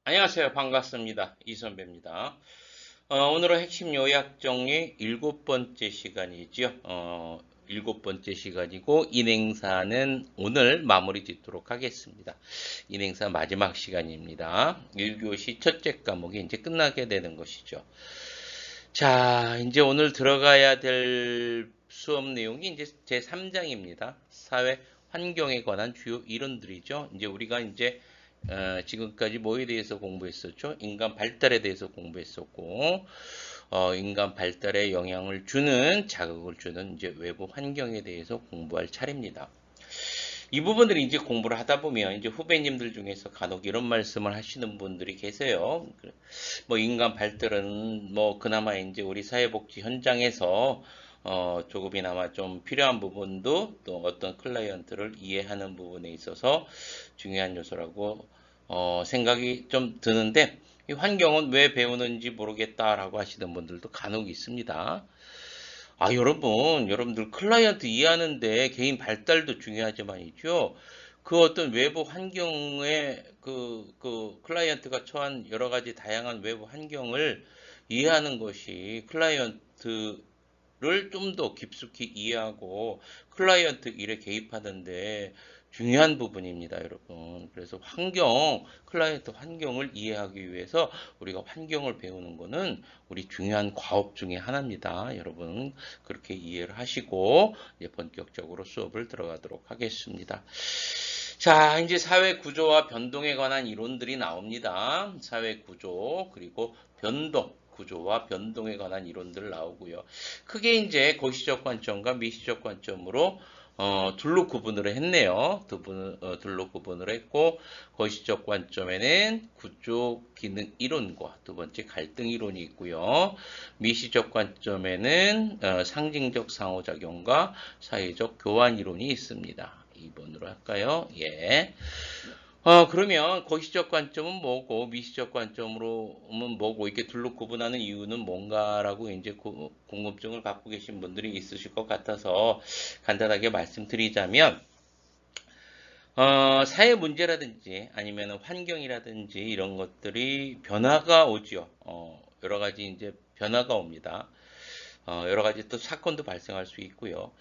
안녕하세요. 반갑습니다. 이선배입니다. 오늘은 핵심 요약 정리 일곱 번째 시간이죠. 일곱 번째 시간이고, 인행사는 오늘 마무리 짓도록 하겠습니다. 인행사 마지막 시간입니다. 1교시 첫째 과목이 이제 끝나게 되는 것이죠. 자, 이제 오늘 들어가야 될 수업 내용이 이제 제 3장입니다. 사회 환경에 관한 주요 이론들이죠. 이제 우리가 이제 지금까지 뭐에 대해서 공부했었죠? 인간 발달에 대해서 공부했었고, 인간 발달에 영향을 주는, 자극을 주는 이제 외부 환경에 대해서 공부할 차례입니다. 이 부분들이 이제 공부를 하다 보면 이제 후배님들 중에서 간혹 이런 말씀을 하시는 분들이 계세요. 뭐 인간 발달은 뭐 그나마 이제 우리 사회복지 현장에서 조금이나마 좀 필요한 부분도 또 어떤 클라이언트를 이해하는 부분에 있어서 중요한 요소라고 생각이 좀 드는데 이 환경은 왜 배우는지 모르겠다라고 하시는 분들도 간혹 있습니다. 여러분들 클라이언트 이해하는데 개인 발달도 중요하지만이죠. 그 어떤 외부 환경에 그 클라이언트가 처한 여러 가지 다양한 외부 환경을 이해하는 것이 클라이언트를 좀 더 깊숙이 이해하고 클라이언트 일에 개입하는데 중요한 부분입니다, 여러분. 그래서 클라이언트 환경을 이해하기 위해서 우리가 환경을 배우는 거는 우리 중요한 과업 중에 하나입니다. 여러분, 그렇게 이해를 하시고 이제 본격적으로 수업을 들어가도록 하겠습니다. 자, 이제 사회 구조와 변동에 관한 이론들이 나옵니다. 사회 구조, 그리고 변동, 구조와 변동에 관한 이론들 나오고요. 크게 이제 거시적 관점과 미시적 관점으로 둘로 구분을 했네요. 둘로 구분을 했고, 거시적 관점에는 구조 기능 이론과 두 번째 갈등 이론이 있고요. 미시적 관점에는 상징적 상호작용과 사회적 교환 이론이 있습니다. 2번으로 할까요? 예. 그러면 거시적 관점은 뭐고 미시적 관점으로는 뭐고 이렇게 둘로 구분하는 이유는 뭔가라고 이제 궁금증을 갖고 계신 분들이 있으실 것 같아서 간단하게 말씀드리자면 사회 문제라든지 아니면 환경이라든지 이런 것들이 변화가 오죠. 여러 가지 이제 변화가 옵니다. 여러 가지 또 사건도 발생할 수 있고요.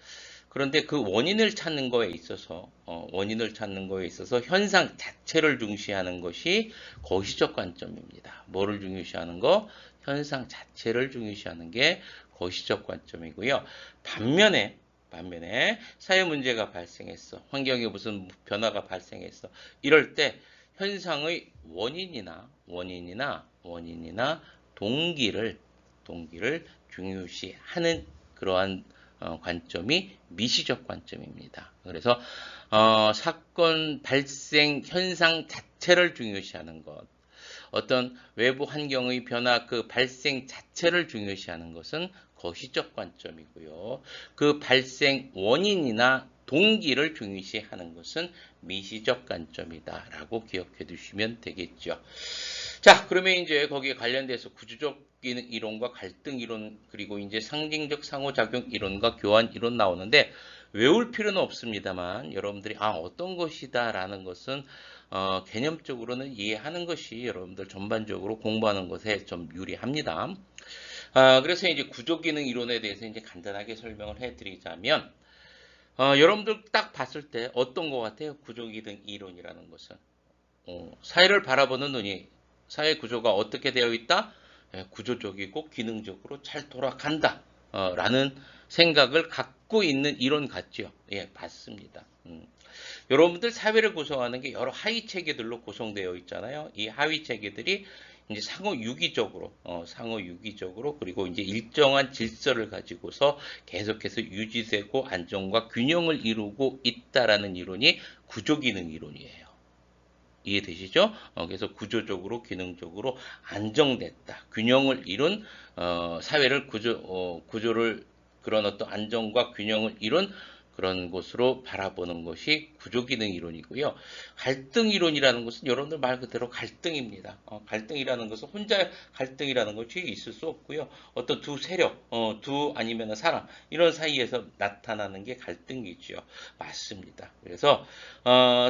그런데 그 원인을 찾는 거에 있어서 현상 자체를 중시하는 것이 거시적 관점입니다. 뭐를 중요시하는 거? 현상 자체를 중요시하는 게 거시적 관점이고요. 반면에 사회 문제가 발생했어. 환경에 무슨 변화가 발생했어. 이럴 때 현상의 원인이나 동기를 중요시하는 그러한 관점이 미시적 관점입니다. 그래서 사건 발생 현상 자체를 중요시하는 것, 어떤 외부 환경의 변화 그 발생 자체를 중요시하는 것은 거시적 관점이고요. 그 발생 원인이나 동기를 중요시하는 것은 미시적 관점이다라고 기억해 두시면 되겠죠. 자, 그러면 이제 거기에 관련돼서 구조적 이론과 갈등 이론 그리고 이제 상징적 상호작용 이론과 교환 이론 나오는데 외울 필요는 없습니다만 여러분들이 어떤 것이다라는 것은 개념적으로는 이해하는 것이 여러분들 전반적으로 공부하는 것에 좀 유리합니다. 그래서 이제 구조기능 이론에 대해서 이제 간단하게 설명을 해드리자면 여러분들 딱 봤을 때 어떤 것 같아요? 구조기능 이론이라는 것은 사회를 바라보는 눈이 사회 구조가 어떻게 되어 있다? 구조적이고 기능적으로 잘 돌아간다. 라는 생각을 갖고 있는 이론 같죠. 예, 맞습니다. 여러분들 사회를 구성하는 게 여러 하위 체계들로 구성되어 있잖아요. 이 하위 체계들이 이제 상호 유기적으로 그리고 이제 일정한 질서를 가지고서 계속해서 유지되고 안정과 균형을 이루고 있다라는 이론이 구조기능 이론이에요. 이해되시죠? 그래서 구조적으로 기능적으로 안정됐다. 균형을 이룬 사회를 구조를 그런 어떤 안정과 균형을 이룬 그런 곳으로 바라보는 것이 구조기능 이론이고요. 갈등 이론이라는 것은 여러분들 말 그대로 갈등입니다. 갈등이라는 것은 혼자 갈등이라는 것이 있을 수 없고요. 어떤 두 세력, 두 아니면 사람 이런 사이에서 나타나는 게 갈등이죠. 맞습니다. 그래서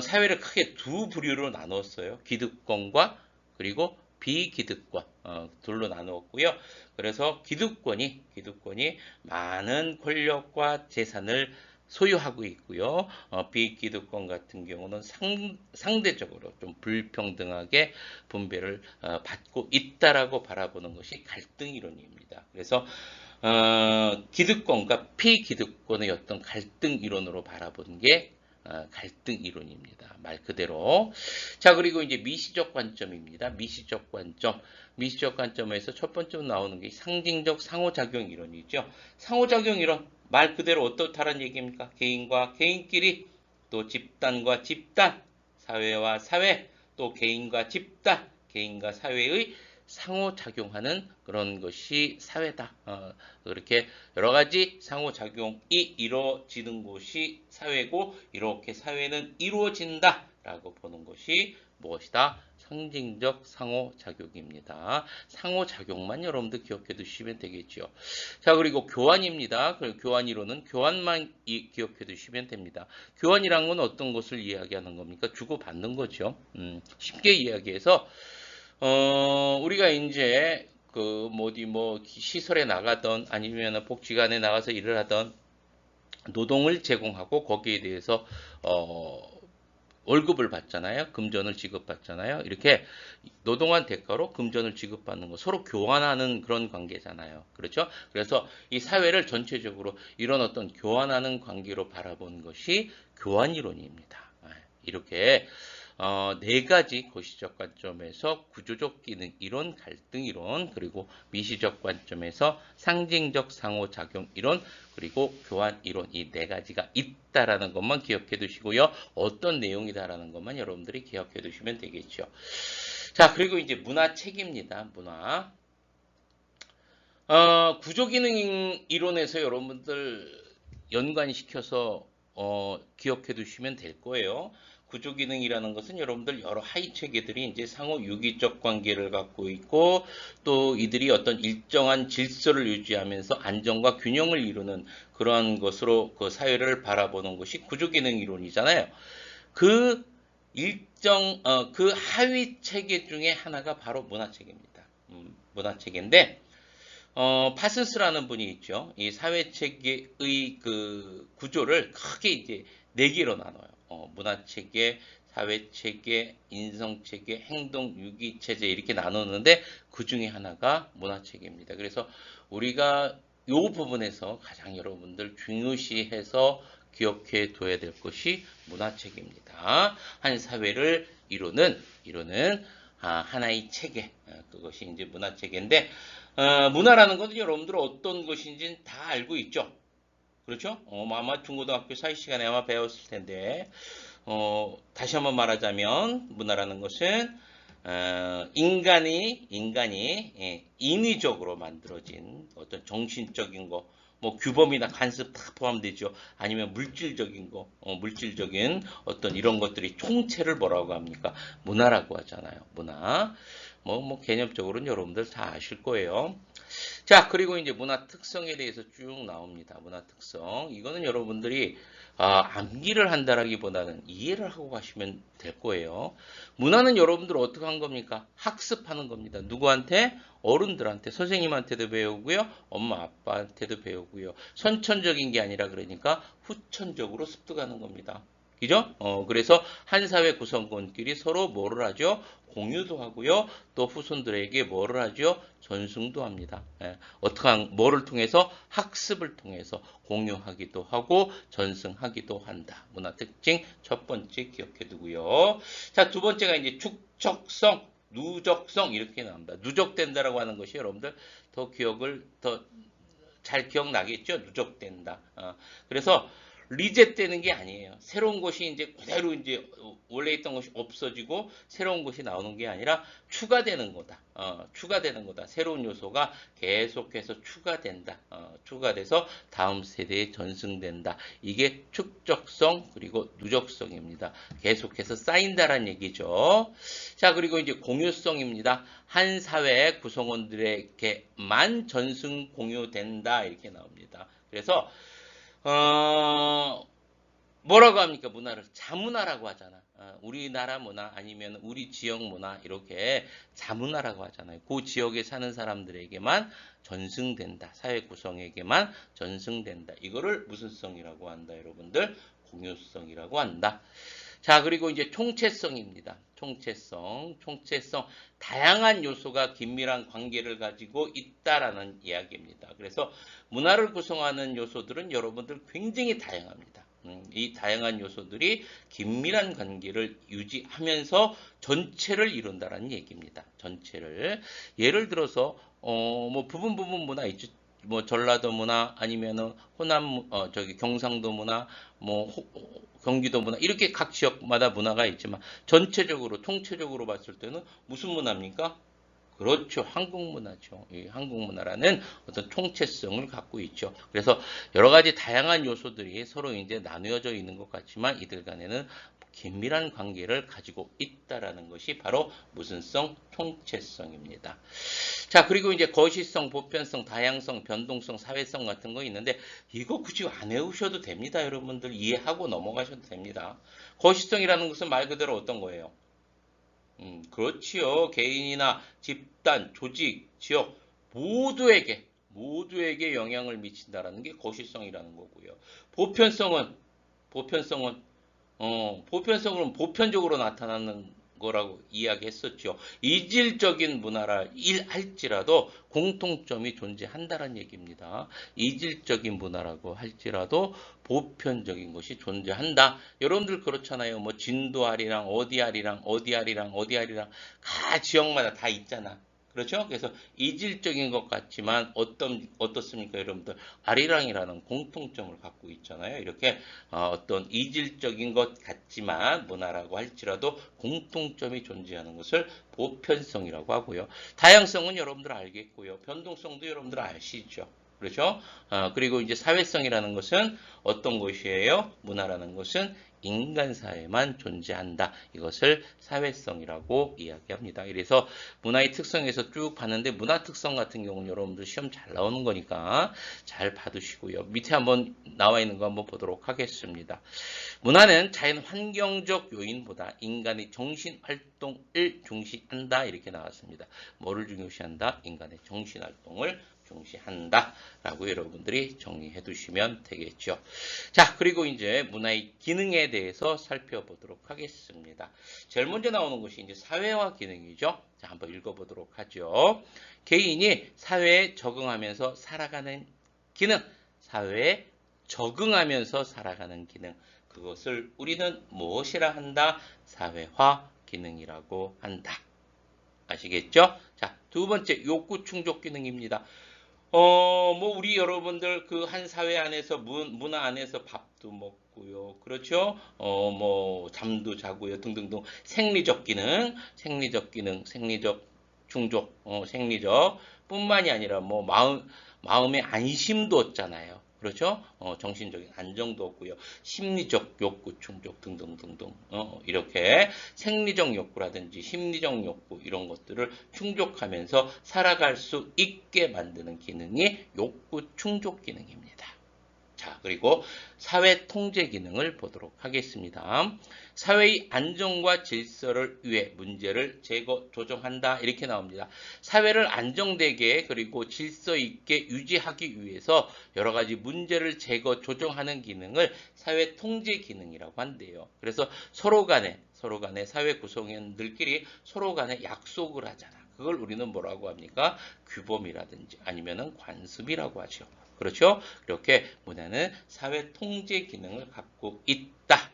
사회를 크게 두 부류로 나눴어요. 기득권과 그리고 비기득권 둘로 나누었고요. 그래서 기득권이 많은 권력과 재산을 소유하고 있고요. 비기득권 같은 경우는 상대적으로 좀 불평등하게 분배를 받고 있다라고 바라보는 것이 갈등 이론입니다. 그래서 기득권과 피기득권의 어떤 갈등 이론으로 바라보는 게 갈등 이론입니다. 말 그대로. 자, 그리고 이제 미시적 관점입니다. 미시적 관점. 미시적 관점에서 첫 번째로 나오는 게 상징적 상호작용 이론이죠. 상호작용 이론. 말 그대로 어떻다는 얘기입니까? 개인과 개인끼리, 또 집단과 집단, 사회와 사회, 또 개인과 집단, 개인과 사회의 상호작용하는 그런 것이 사회다. 그렇게 여러 가지 상호작용이 이루어지는 곳이 사회고, 이렇게 사회는 이루어진다 라고 보는 것이 무엇이다? 상징적 상호작용입니다. 상호작용만 여러분들 기억해 두시면 되겠죠. 자, 그리고 교환입니다. 교환 이론은 교환만 기억해 두시면 됩니다. 교환이란 건 어떤 것을 이야기하는 겁니까? 주고받는 거죠. 쉽게 이야기해서 우리가 이제 시설에 나가던 아니면 복지관에 나가서 일을 하던 노동을 제공하고 거기에 대해서 월급을 받잖아요. 금전을 지급받잖아요. 이렇게 노동한 대가로 금전을 지급받는 거 서로 교환하는 그런 관계잖아요. 그렇죠? 그래서 이 사회를 전체적으로 이런 어떤 교환하는 관계로 바라본 것이 교환이론입니다. 이렇게 네 가지 고시적 관점에서 구조적 기능 이론, 갈등 이론, 그리고 미시적 관점에서 상징적 상호작용 이론, 그리고 교환 이론 이 네 가지가 있다라는 것만 기억해 두시고요. 어떤 내용이다라는 것만 여러분들이 기억해 두시면 되겠죠. 자, 그리고 이제 문화책입니다. 문화. 구조기능 이론에서 여러분들 연관시켜서 기억해 두시면 될 거예요. 구조기능이라는 것은 여러분들 여러 하위 체계들이 이제 상호 유기적 관계를 갖고 있고, 또 이들이 어떤 일정한 질서를 유지하면서 안정과 균형을 이루는 그러한 것으로 그 사회를 바라보는 것이 구조기능 이론이잖아요. 그 그 하위 체계 중에 하나가 바로 문화체계입니다. 문화체계인데, 파슨스라는 분이 있죠. 이 사회체계의 그 구조를 크게 이제 네 개로 나눠요. 문화체계, 사회체계, 인성체계, 행동유기체제 이렇게 나누는데 그 중에 하나가 문화체계입니다. 그래서 우리가 이 부분에서 가장 여러분들 중요시해서 기억해 둬야 될 것이 문화체계입니다. 한 사회를 이루는 하나의 체계, 그것이 이제 문화체계인데, 문화라는 것은 여러분들 어떤 것인지 다 알고 있죠. 그렇죠? 아마 중고등학교 사회 시간에 아마 배웠을 텐데, 다시 한번 말하자면 문화라는 것은 인간이 인위적으로 만들어진 어떤 정신적인 거, 뭐 규범이나 간섭 다 포함되죠. 아니면 물질적인 거, 물질적인 어떤 이런 것들이 총체를 뭐라고 합니까? 문화라고 하잖아요. 문화. 개념적으로는 여러분들 다 아실 거예요. 자, 그리고 이제 문화 특성에 대해서 쭉 나옵니다. 문화 특성. 이거는 여러분들이 암기를 한다라기보다는 이해를 하고 가시면 될 거예요. 문화는 여러분들 어떻게 한 겁니까? 학습하는 겁니다. 누구한테? 어른들한테, 선생님한테도 배우고요. 엄마, 아빠한테도 배우고요. 선천적인 게 아니라 그러니까 후천적으로 습득하는 겁니다. 그죠? 그래서 한 사회 구성원끼리 서로 뭐를 하죠? 공유도 하고요. 또 후손들에게 뭐를 하죠? 전승도 합니다. 뭐를 통해서? 학습을 통해서 공유하기도 하고 전승하기도 한다. 문화 특징 첫 번째 기억해 두고요. 자, 두 번째가 이제 축적성, 누적성 이렇게 나옵니다. 누적된다라고 하는 것이 여러분들 더 잘 기억나겠죠? 누적된다. 그래서 리셋되는 게 아니에요. 새로운 것이 이제 그대로 이제 원래 있던 것이 없어지고 새로운 것이 나오는 게 아니라 추가되는 거다. 추가되는 거다. 새로운 요소가 계속해서 추가된다. 추가돼서 다음 세대에 전승된다. 이게 축적성 그리고 누적성입니다. 계속해서 쌓인다라는 얘기죠. 자, 그리고 이제 공유성입니다. 한 사회 구성원들에게만 전승 공유된다 이렇게 나옵니다. 그래서 뭐라고 합니까? 문화를 자문화라고 하잖아. 우리나라 문화 아니면 우리 지역 문화 이렇게 자문화라고 하잖아요. 그 지역에 사는 사람들에게만 전승된다. 사회 구성에게만 전승된다. 이거를 무슨 성이라고 한다, 여러분들? 공유성이라고 한다. 자, 그리고 이제 총체성입니다. 총체성. 다양한 요소가 긴밀한 관계를 가지고 있다라는 이야기입니다. 그래서 문화를 구성하는 요소들은 여러분들 굉장히 다양합니다. 이 다양한 요소들이 긴밀한 관계를 유지하면서 전체를 이룬다라는 얘기입니다. 전체를. 예를 들어서 뭐 부분 문화 있죠. 뭐 전라도 문화 아니면은 호남 경상도 문화 뭐 경기도 문화 이렇게 각 지역마다 문화가 있지만 전체적으로 통체적으로 봤을 때는 무슨 문화입니까? 그렇죠. 한국 문화죠. 이 한국 문화라는 어떤 총체성을 갖고 있죠. 그래서 여러 가지 다양한 요소들이 서로 이제 나누어져 있는 것 같지만 이들 간에는 긴밀한 관계를 가지고 있다라는 것이 바로 무슨 성? 통체성입니다. 자, 그리고 이제 거시성, 보편성, 다양성, 변동성, 사회성 같은 거 있는데 이거 굳이 안 외우셔도 됩니다. 여러분들 이해하고 넘어가셔도 됩니다. 거시성이라는 것은 말 그대로 어떤 거예요? 그렇지요. 개인이나 집단, 조직, 지역 모두에게 영향을 미친다라는 게 거시성이라는 거고요. 보편성은 보편성은 보편성은 보편적으로 나타나는 거라고 이야기했었죠. 이질적인 문화라 할지라도 공통점이 존재한다는 얘기입니다. 이질적인 문화라고 할지라도 보편적인 것이 존재한다. 여러분들 그렇잖아요. 뭐 진도아리랑 어디아리랑 다 지역마다 다 있잖아. 그렇죠? 그래서 이질적인 것 같지만 어떻습니까, 여러분들? 아리랑이라는 공통점을 갖고 있잖아요. 이렇게 어떤 이질적인 것 같지만 문화라고 할지라도 공통점이 존재하는 것을 보편성이라고 하고요. 다양성은 여러분들 알겠고요. 변동성도 여러분들 아시죠? 그렇죠? 그리고 이제 사회성이라는 것은 어떤 것이에요? 문화라는 것은 인간 사회만 존재한다. 이것을 사회성이라고 이야기합니다. 그래서 문화의 특성에서 쭉 봤는데 문화 특성 같은 경우는 여러분들 시험 잘 나오는 거니까 잘 봐두시고요. 밑에 한번 나와 있는 거 한번 보도록 하겠습니다. 문화는 자연 환경적 요인보다 인간의 정신 활동을 중시한다. 이렇게 나왔습니다. 뭐를 중요시한다? 인간의 정신 활동을 중시한다 라고 여러분들이 정리해 두시면 되겠죠. 자, 그리고 이제 문화의 기능에 대해서 살펴보도록 하겠습니다. 제일 먼저 나오는 것이 이제 사회화 기능이죠. 자, 한번 읽어보도록 하죠. 개인이 사회에 적응하면서 살아가는 기능, 사회에 적응하면서 살아가는 기능, 그것을 우리는 무엇이라 한다? 사회화 기능이라고 한다. 아시겠죠? 자, 두 번째 욕구 충족 기능입니다. 뭐 우리 여러분들 그 한 사회 안에서 문화 안에서 밥도 먹고요. 그렇죠? 뭐 잠도 자고요. 등등등 생리적 기능, 생리적 충족, 생리적 뿐만이 아니라 뭐 마음의 안심도 없잖아요. 그렇죠? 정신적인 안정도 없고요. 심리적 욕구 충족 등등등등. 이렇게 생리적 욕구라든지 심리적 욕구 이런 것들을 충족하면서 살아갈 수 있게 만드는 기능이 욕구 충족 기능입니다. 자, 그리고 사회 통제 기능을 보도록 하겠습니다. 사회의 안정과 질서를 위해 문제를 제거, 조정한다. 이렇게 나옵니다. 사회를 안정되게 그리고 질서 있게 유지하기 위해서 여러 가지 문제를 제거, 조정하는 기능을 사회 통제 기능이라고 한대요. 그래서 서로 간에 사회 구성원들끼리 서로 간에 약속을 하잖아. 그걸 우리는 뭐라고 합니까? 규범이라든지 아니면은 관습이라고 하죠. 그렇죠? 이렇게 문화는 사회 통제 기능을 갖고 있다.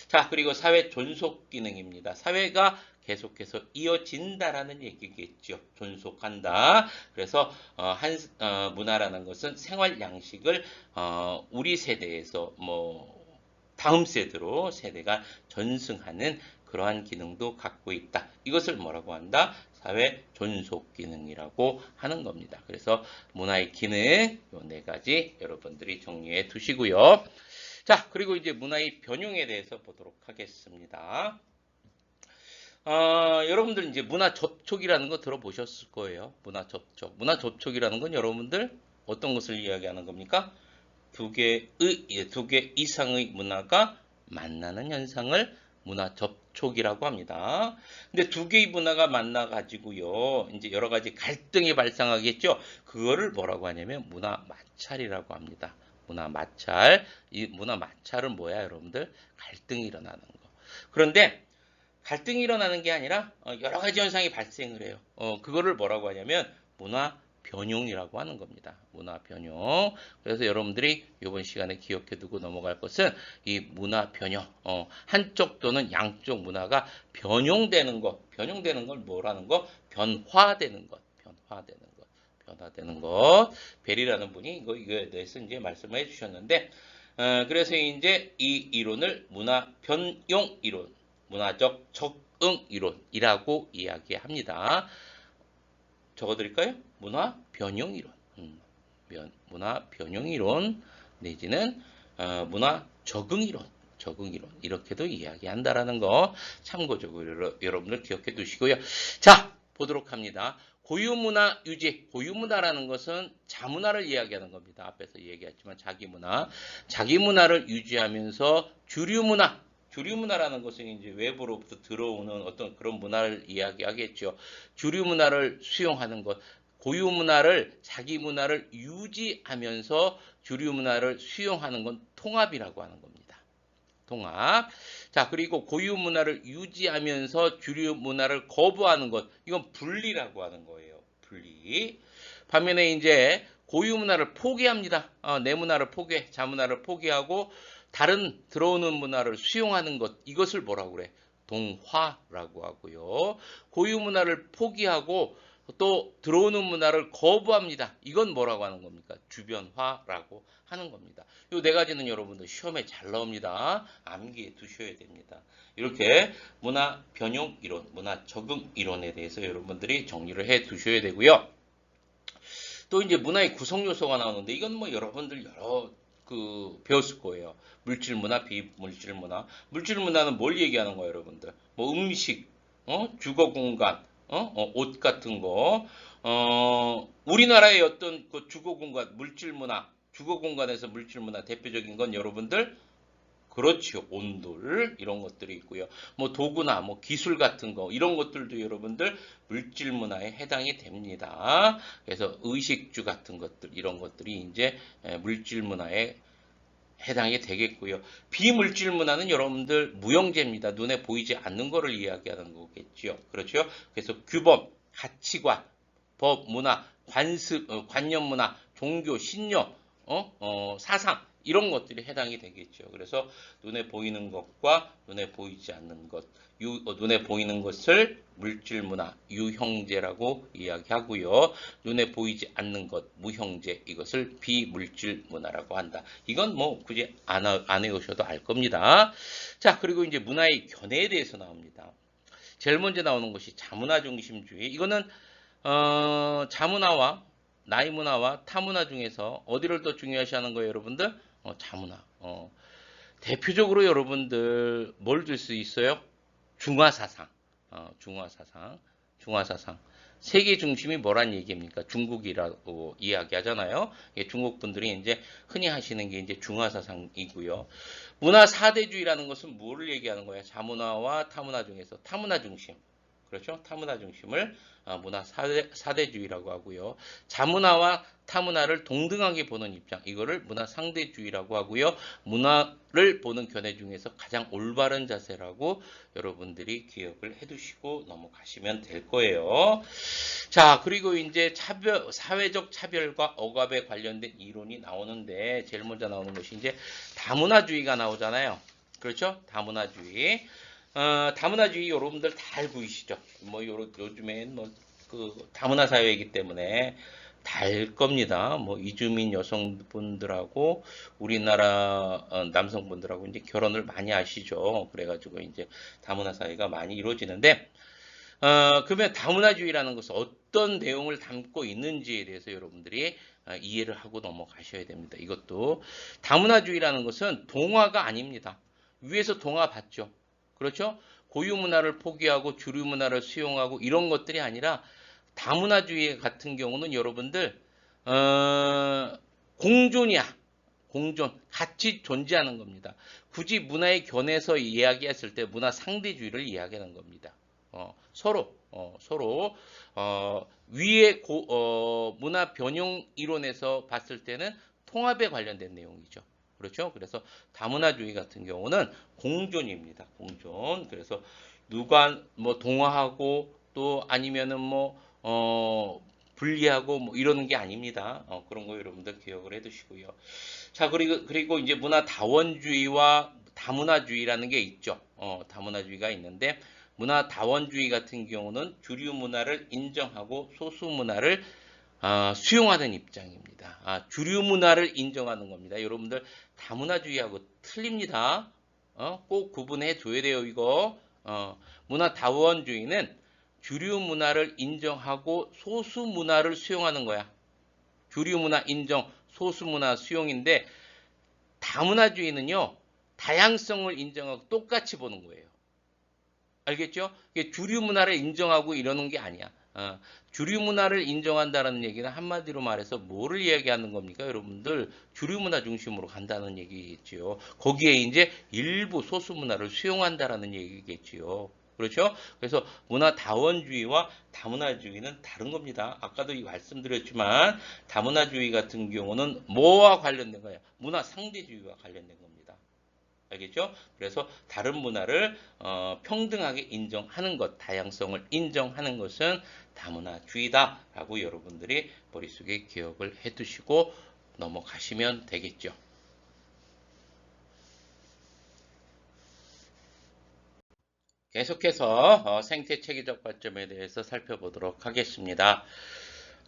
자, 그리고 사회 존속 기능입니다. 사회가 계속해서 이어진다라는 얘기겠죠. 존속한다. 그래서 문화라는 것은 생활 양식을 우리 세대에서 뭐 다음 세대가 전승하는 그러한 기능도 갖고 있다. 이것을 뭐라고 한다? 사회 존속 기능이라고 하는 겁니다. 그래서 문화의 기능 요 네 가지 여러분들이 정리해 두시고요. 자, 그리고 이제 문화의 변형에 대해서 보도록 하겠습니다. 여러분들 이제 문화 접촉이라는 거 들어보셨을 거예요. 문화 접촉. 문화 접촉이라는 건 여러분들 어떤 것을 이야기하는 겁니까? 두 개 이상의 문화가 만나는 현상을 문화 접촉이라고 합니다. 근데 두 개의 문화가 만나 가지고요, 이제 여러 가지 갈등이 발생하겠죠. 그거를 뭐라고 하냐면 문화 마찰이라고 합니다. 문화 마찰. 이 문화 마찰은 뭐야, 여러분들? 갈등이 일어나는 거. 그런데 갈등이 일어나는 게 아니라 여러 가지 현상이 발생을 해요. 그거를 뭐라고 하냐면 문화 변용이라고 하는 겁니다. 문화 변용. 그래서 여러분들이 이번 시간에 기억해 두고 넘어갈 것은 이 문화 변형. 한쪽 또는 양쪽 문화가 변용되는 것. 변용되는 걸 뭐라는 거? 변화되는 것. 변화되는 것. 변화되는 것. 벨이라는 분이 이거에 대해서 이제 말씀을 해 주셨는데, 그래서 이제 이 이론을 문화 변용 이론, 문화적 적응 이론이라고 이야기합니다. 적어드릴까요? 문화 변형 이론, 문화 변형 이론 내지는 문화 적응 이론 이렇게도 이야기한다라는 거 참고적으로 여러분들 기억해 두시고요. 자, 보도록 합니다. 고유문화 유지, 고유문화라는 것은 자문화를 이야기하는 겁니다. 앞에서 얘기했지만 자기문화를 유지하면서 주류문화라는 것은 이제 외부로부터 들어오는 어떤 그런 문화를 이야기하겠죠. 주류문화를 수용하는 것, 고유문화를, 자기 문화를 유지하면서 주류문화를 수용하는 건 통합이라고 하는 겁니다. 통합. 자, 그리고 고유문화를 유지하면서 주류문화를 거부하는 것, 이건 분리라고 하는 거예요. 분리. 반면에 이제 고유문화를 포기합니다. 내 문화를 포기해, 자문화를 포기하고 다른 들어오는 문화를 수용하는 것, 이것을 뭐라고 그래? 동화라고 하고요. 고유 문화를 포기하고 또 들어오는 문화를 거부합니다. 이건 뭐라고 하는 겁니까? 주변화라고 하는 겁니다. 이 네 가지는 여러분들 시험에 잘 나옵니다. 암기해 두셔야 됩니다. 이렇게 문화 변형 이론, 문화 적응 이론에 대해서 여러분들이 정리를 해 두셔야 되고요. 또 이제 문화의 구성 요소가 나오는데 이건 뭐 여러분들 여러 배웠을 거예요. 물질 문화, 비물질 문화. 물질 문화는 뭘 얘기하는 거예요, 여러분들? 뭐 음식, 주거 공간, 옷 같은 거. 우리나라의 어떤 그 주거 공간, 물질 문화, 주거 공간에서 물질 문화 대표적인 건 여러분들 그렇죠. 온돌 이런 것들이 있고요. 뭐 도구나 뭐 기술 같은 거 이런 것들도 여러분들 물질 문화에 해당이 됩니다. 그래서 의식주 같은 것들 이런 것들이 이제 물질 문화에 해당이 되겠고요. 비물질 문화는 여러분들 무형재입니다. 눈에 보이지 않는 거를 이야기하는 거겠죠. 그렇죠? 그래서 규범, 가치관, 법, 문화, 관념 문화, 종교, 신념, 사상 이런 것들이 해당이 되겠죠. 그래서 눈에 보이는 것과 눈에 보이지 않는 것, 눈에 보이는 것을 물질 문화, 유형제라고 이야기하고요. 눈에 보이지 않는 것, 무형제, 이것을 비물질 문화라고 한다. 이건 뭐 굳이 안 외우셔도 알 겁니다. 자, 그리고 이제 문화의 견해에 대해서 나옵니다. 제일 먼저 나오는 것이 자문화 중심주의. 이거는 자문화와 나이문화와 타문화 중에서 어디를 더 중요시 하는 거예요, 여러분들? 자문화. 대표적으로 여러분들 뭘 들 수 있어요? 중화사상. 중화사상. 세계 중심이 뭐란 얘기입니까? 중국이라고 이야기하잖아요. 중국 분들이 이제 흔히 하시는 게 이제 중화사상이고요. 문화 사대주의라는 것은 뭐를 얘기하는 거예요? 자문화와 타문화 중에서 타문화 중심. 그렇죠? 타문화 중심을 문화 사대주의라고 하고요. 자문화와 타문화를 동등하게 보는 입장, 이거를 문화 상대주의라고 하고요. 문화를 보는 견해 중에서 가장 올바른 자세라고 여러분들이 기억을 해두시고 넘어가시면 될 거예요. 자, 그리고 이제 사회적 차별과 억압에 관련된 이론이 나오는데 제일 먼저 나오는 것이 이제 다문화주의가 나오잖아요. 그렇죠? 다문화주의. 다문화주의 여러분들 다 알고 계시죠? 뭐 요즘엔 뭐 다문화 사회이기 때문에 다 알 겁니다. 뭐 이주민 여성분들하고 우리나라 남성분들하고 이제 결혼을 많이 하시죠. 그래가지고 이제 다문화 사회가 많이 이루어지는데 그러면 다문화주의라는 것은 어떤 내용을 담고 있는지에 대해서 여러분들이 이해를 하고 넘어가셔야 됩니다. 이것도 다문화주의라는 것은 동화가 아닙니다. 위에서 동화 봤죠. 그렇죠? 고유 문화를 포기하고 주류 문화를 수용하고 이런 것들이 아니라 다문화주의 같은 경우는 여러분들 공존이야. 공존, 같이 존재하는 겁니다. 굳이 문화의 견해에서 이야기했을 때 문화 상대주의를 이야기하는 겁니다. 서로 위의 문화 변형 이론에서 봤을 때는 통합에 관련된 내용이죠. 그렇죠? 그래서 다문화주의 같은 경우는 공존입니다. 공존. 그래서 누가 뭐 동화하고 또 아니면은 분리하고 뭐 이러는 게 아닙니다. 그런 거 여러분들 기억을 해 두시고요. 자, 그리고 이제 문화 다원주의와 다문화주의라는 게 있죠. 다문화주의가 있는데 문화 다원주의 같은 경우는 주류 문화를 인정하고 소수 문화를 수용하는 입장입니다. 주류 문화를 인정하는 겁니다. 여러분들 다문화주의하고 틀립니다. 꼭 구분해 줘야 돼요, 이거. 문화 다원주의는 주류 문화를 인정하고 소수 문화를 수용하는 거야. 주류 문화 인정, 소수 문화 수용인데 다문화주의는요, 다양성을 인정하고 똑같이 보는 거예요. 알겠죠? 주류 문화를 인정하고 이러는 게 아니야. 주류 문화를 인정한다는 얘기는 한마디로 말해서 뭐를 이야기하는 겁니까? 여러분들 주류 문화 중심으로 간다는 얘기겠지요. 거기에 이제 일부 소수 문화를 수용한다라는 얘기겠지요. 그렇죠? 그래서 문화 다원주의와 다문화주의는 다른 겁니다. 아까도 말씀드렸지만 다문화주의 같은 경우는 뭐와 관련된 거예요? 문화 상대주의와 관련된 겁니다. 알겠죠? 그래서 다른 문화를 평등하게 인정하는 것, 다양성을 인정하는 것은 다문화주의다라고 여러분들이 머릿속에 기억을 해두시고 넘어가시면 되겠죠. 계속해서 생태체계적 관점에 대해서 살펴보도록 하겠습니다.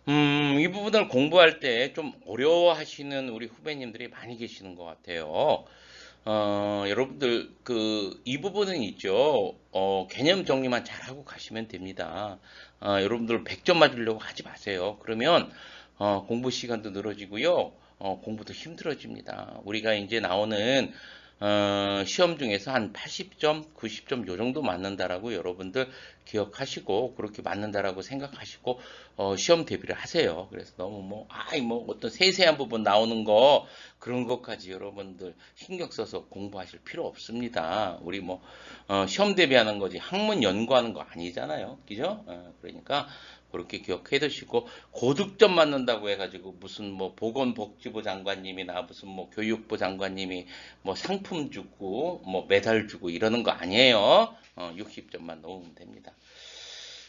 이 부분을 공부할 때 좀 어려워하시는 우리 후배님들이 많이 계시는 것 같아요. 여러분들 이 부분은 있죠. 개념 정리만 잘하고 가시면 됩니다. 여러분들 100점 맞으려고 하지 마세요. 그러면 공부 시간도 늘어지고요. 공부도 힘들어집니다. 우리가 이제 나오는 시험 중에서 한 80점, 90점 요 정도 맞는다라고 여러분들 기억하시고 그렇게 맞는다라고 생각하시고 시험 대비를 하세요. 그래서 너무 어떤 세세한 부분 나오는 거 그런 것까지 여러분들 신경 써서 공부하실 필요 없습니다. 우리 시험 대비하는 거지 학문 연구하는 거 아니잖아요. 그죠? 그러니까 그렇게 기억해 두시고 고득점 맞는다고 해가지고 무슨 보건복지부 장관님이나 무슨 교육부 장관님이 상품 주고 메달 주고 이러는 거 아니에요. 60점만 넣으면 됩니다.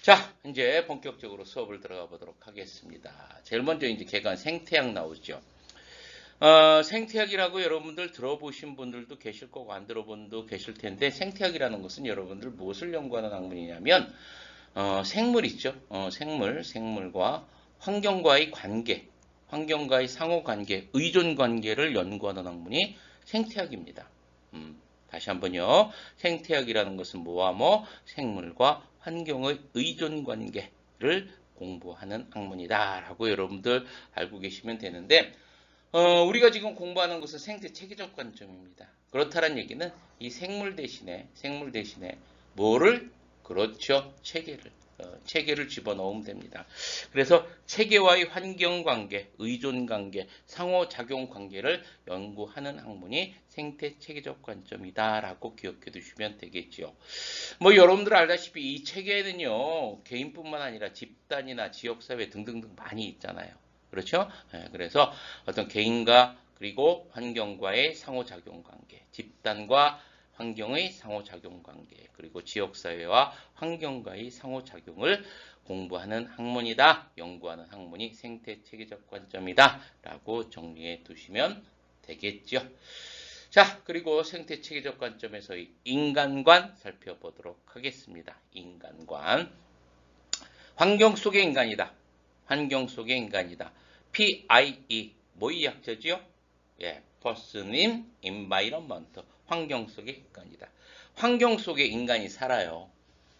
자, 이제 본격적으로 수업을 들어가 보도록 하겠습니다. 제일 먼저 이제 개관 생태학 나오죠. 생태학이라고 여러분들 들어보신 분들도 계실 거고 안 들어본 분도 계실 텐데 생태학이라는 것은 여러분들 무엇을 연구하는 학문이냐면 생물 있죠. 생물과 환경과의 관계, 환경과의 상호 관계, 의존 관계를 연구하는 학문이 생태학입니다. 다시 한번요. 생태학이라는 것은 뭐와 생물과 환경의 의존 관계를 공부하는 학문이다라고 여러분들 알고 계시면 되는데 우리가 지금 공부하는 것은 생태 체계적 관점입니다. 그렇다는 얘기는 이 생물 대신에 뭐를? 그렇죠. 체계를 집어넣으면 됩니다. 그래서 체계와의 환경관계, 의존관계, 상호작용관계를 연구하는 학문이 생태체계적 관점이다라고 기억해 두시면 되겠죠. 여러분들 알다시피 이 체계는요, 개인뿐만 아니라 집단이나 지역사회 등등등 많이 있잖아요. 그렇죠? 그래서 어떤 개인과 그리고 환경과의 상호작용관계, 집단과 환경의 상호작용관계, 그리고 지역사회와 환경과의 상호작용을 공부하는 학문이다. 연구하는 학문이 생태체계적 관점이다. 라고 정리해 두시면 되겠죠. 자, 그리고 생태체계적 관점에서의 인간관 살펴보도록 하겠습니다. 인간관. 환경 속의 인간이다. 환경 속의 인간이다. PIE, 뭐의 약자지요? Person in Environment. 환경 속의 인간이다. 환경 속에 인간이 살아요.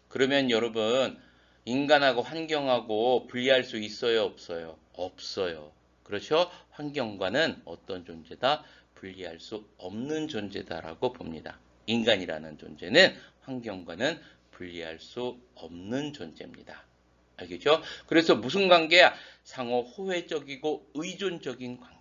그러면 여러분, 인간하고 환경하고 분리할 수 있어요, 없어요? 없어요. 그렇죠? 환경과는 어떤 존재다? 분리할 수 없는 존재다라고 봅니다. 인간이라는 존재는 환경과는 분리할 수 없는 존재입니다. 알겠죠? 그래서 무슨 관계야? 상호 호혜적이고 의존적인 관계야.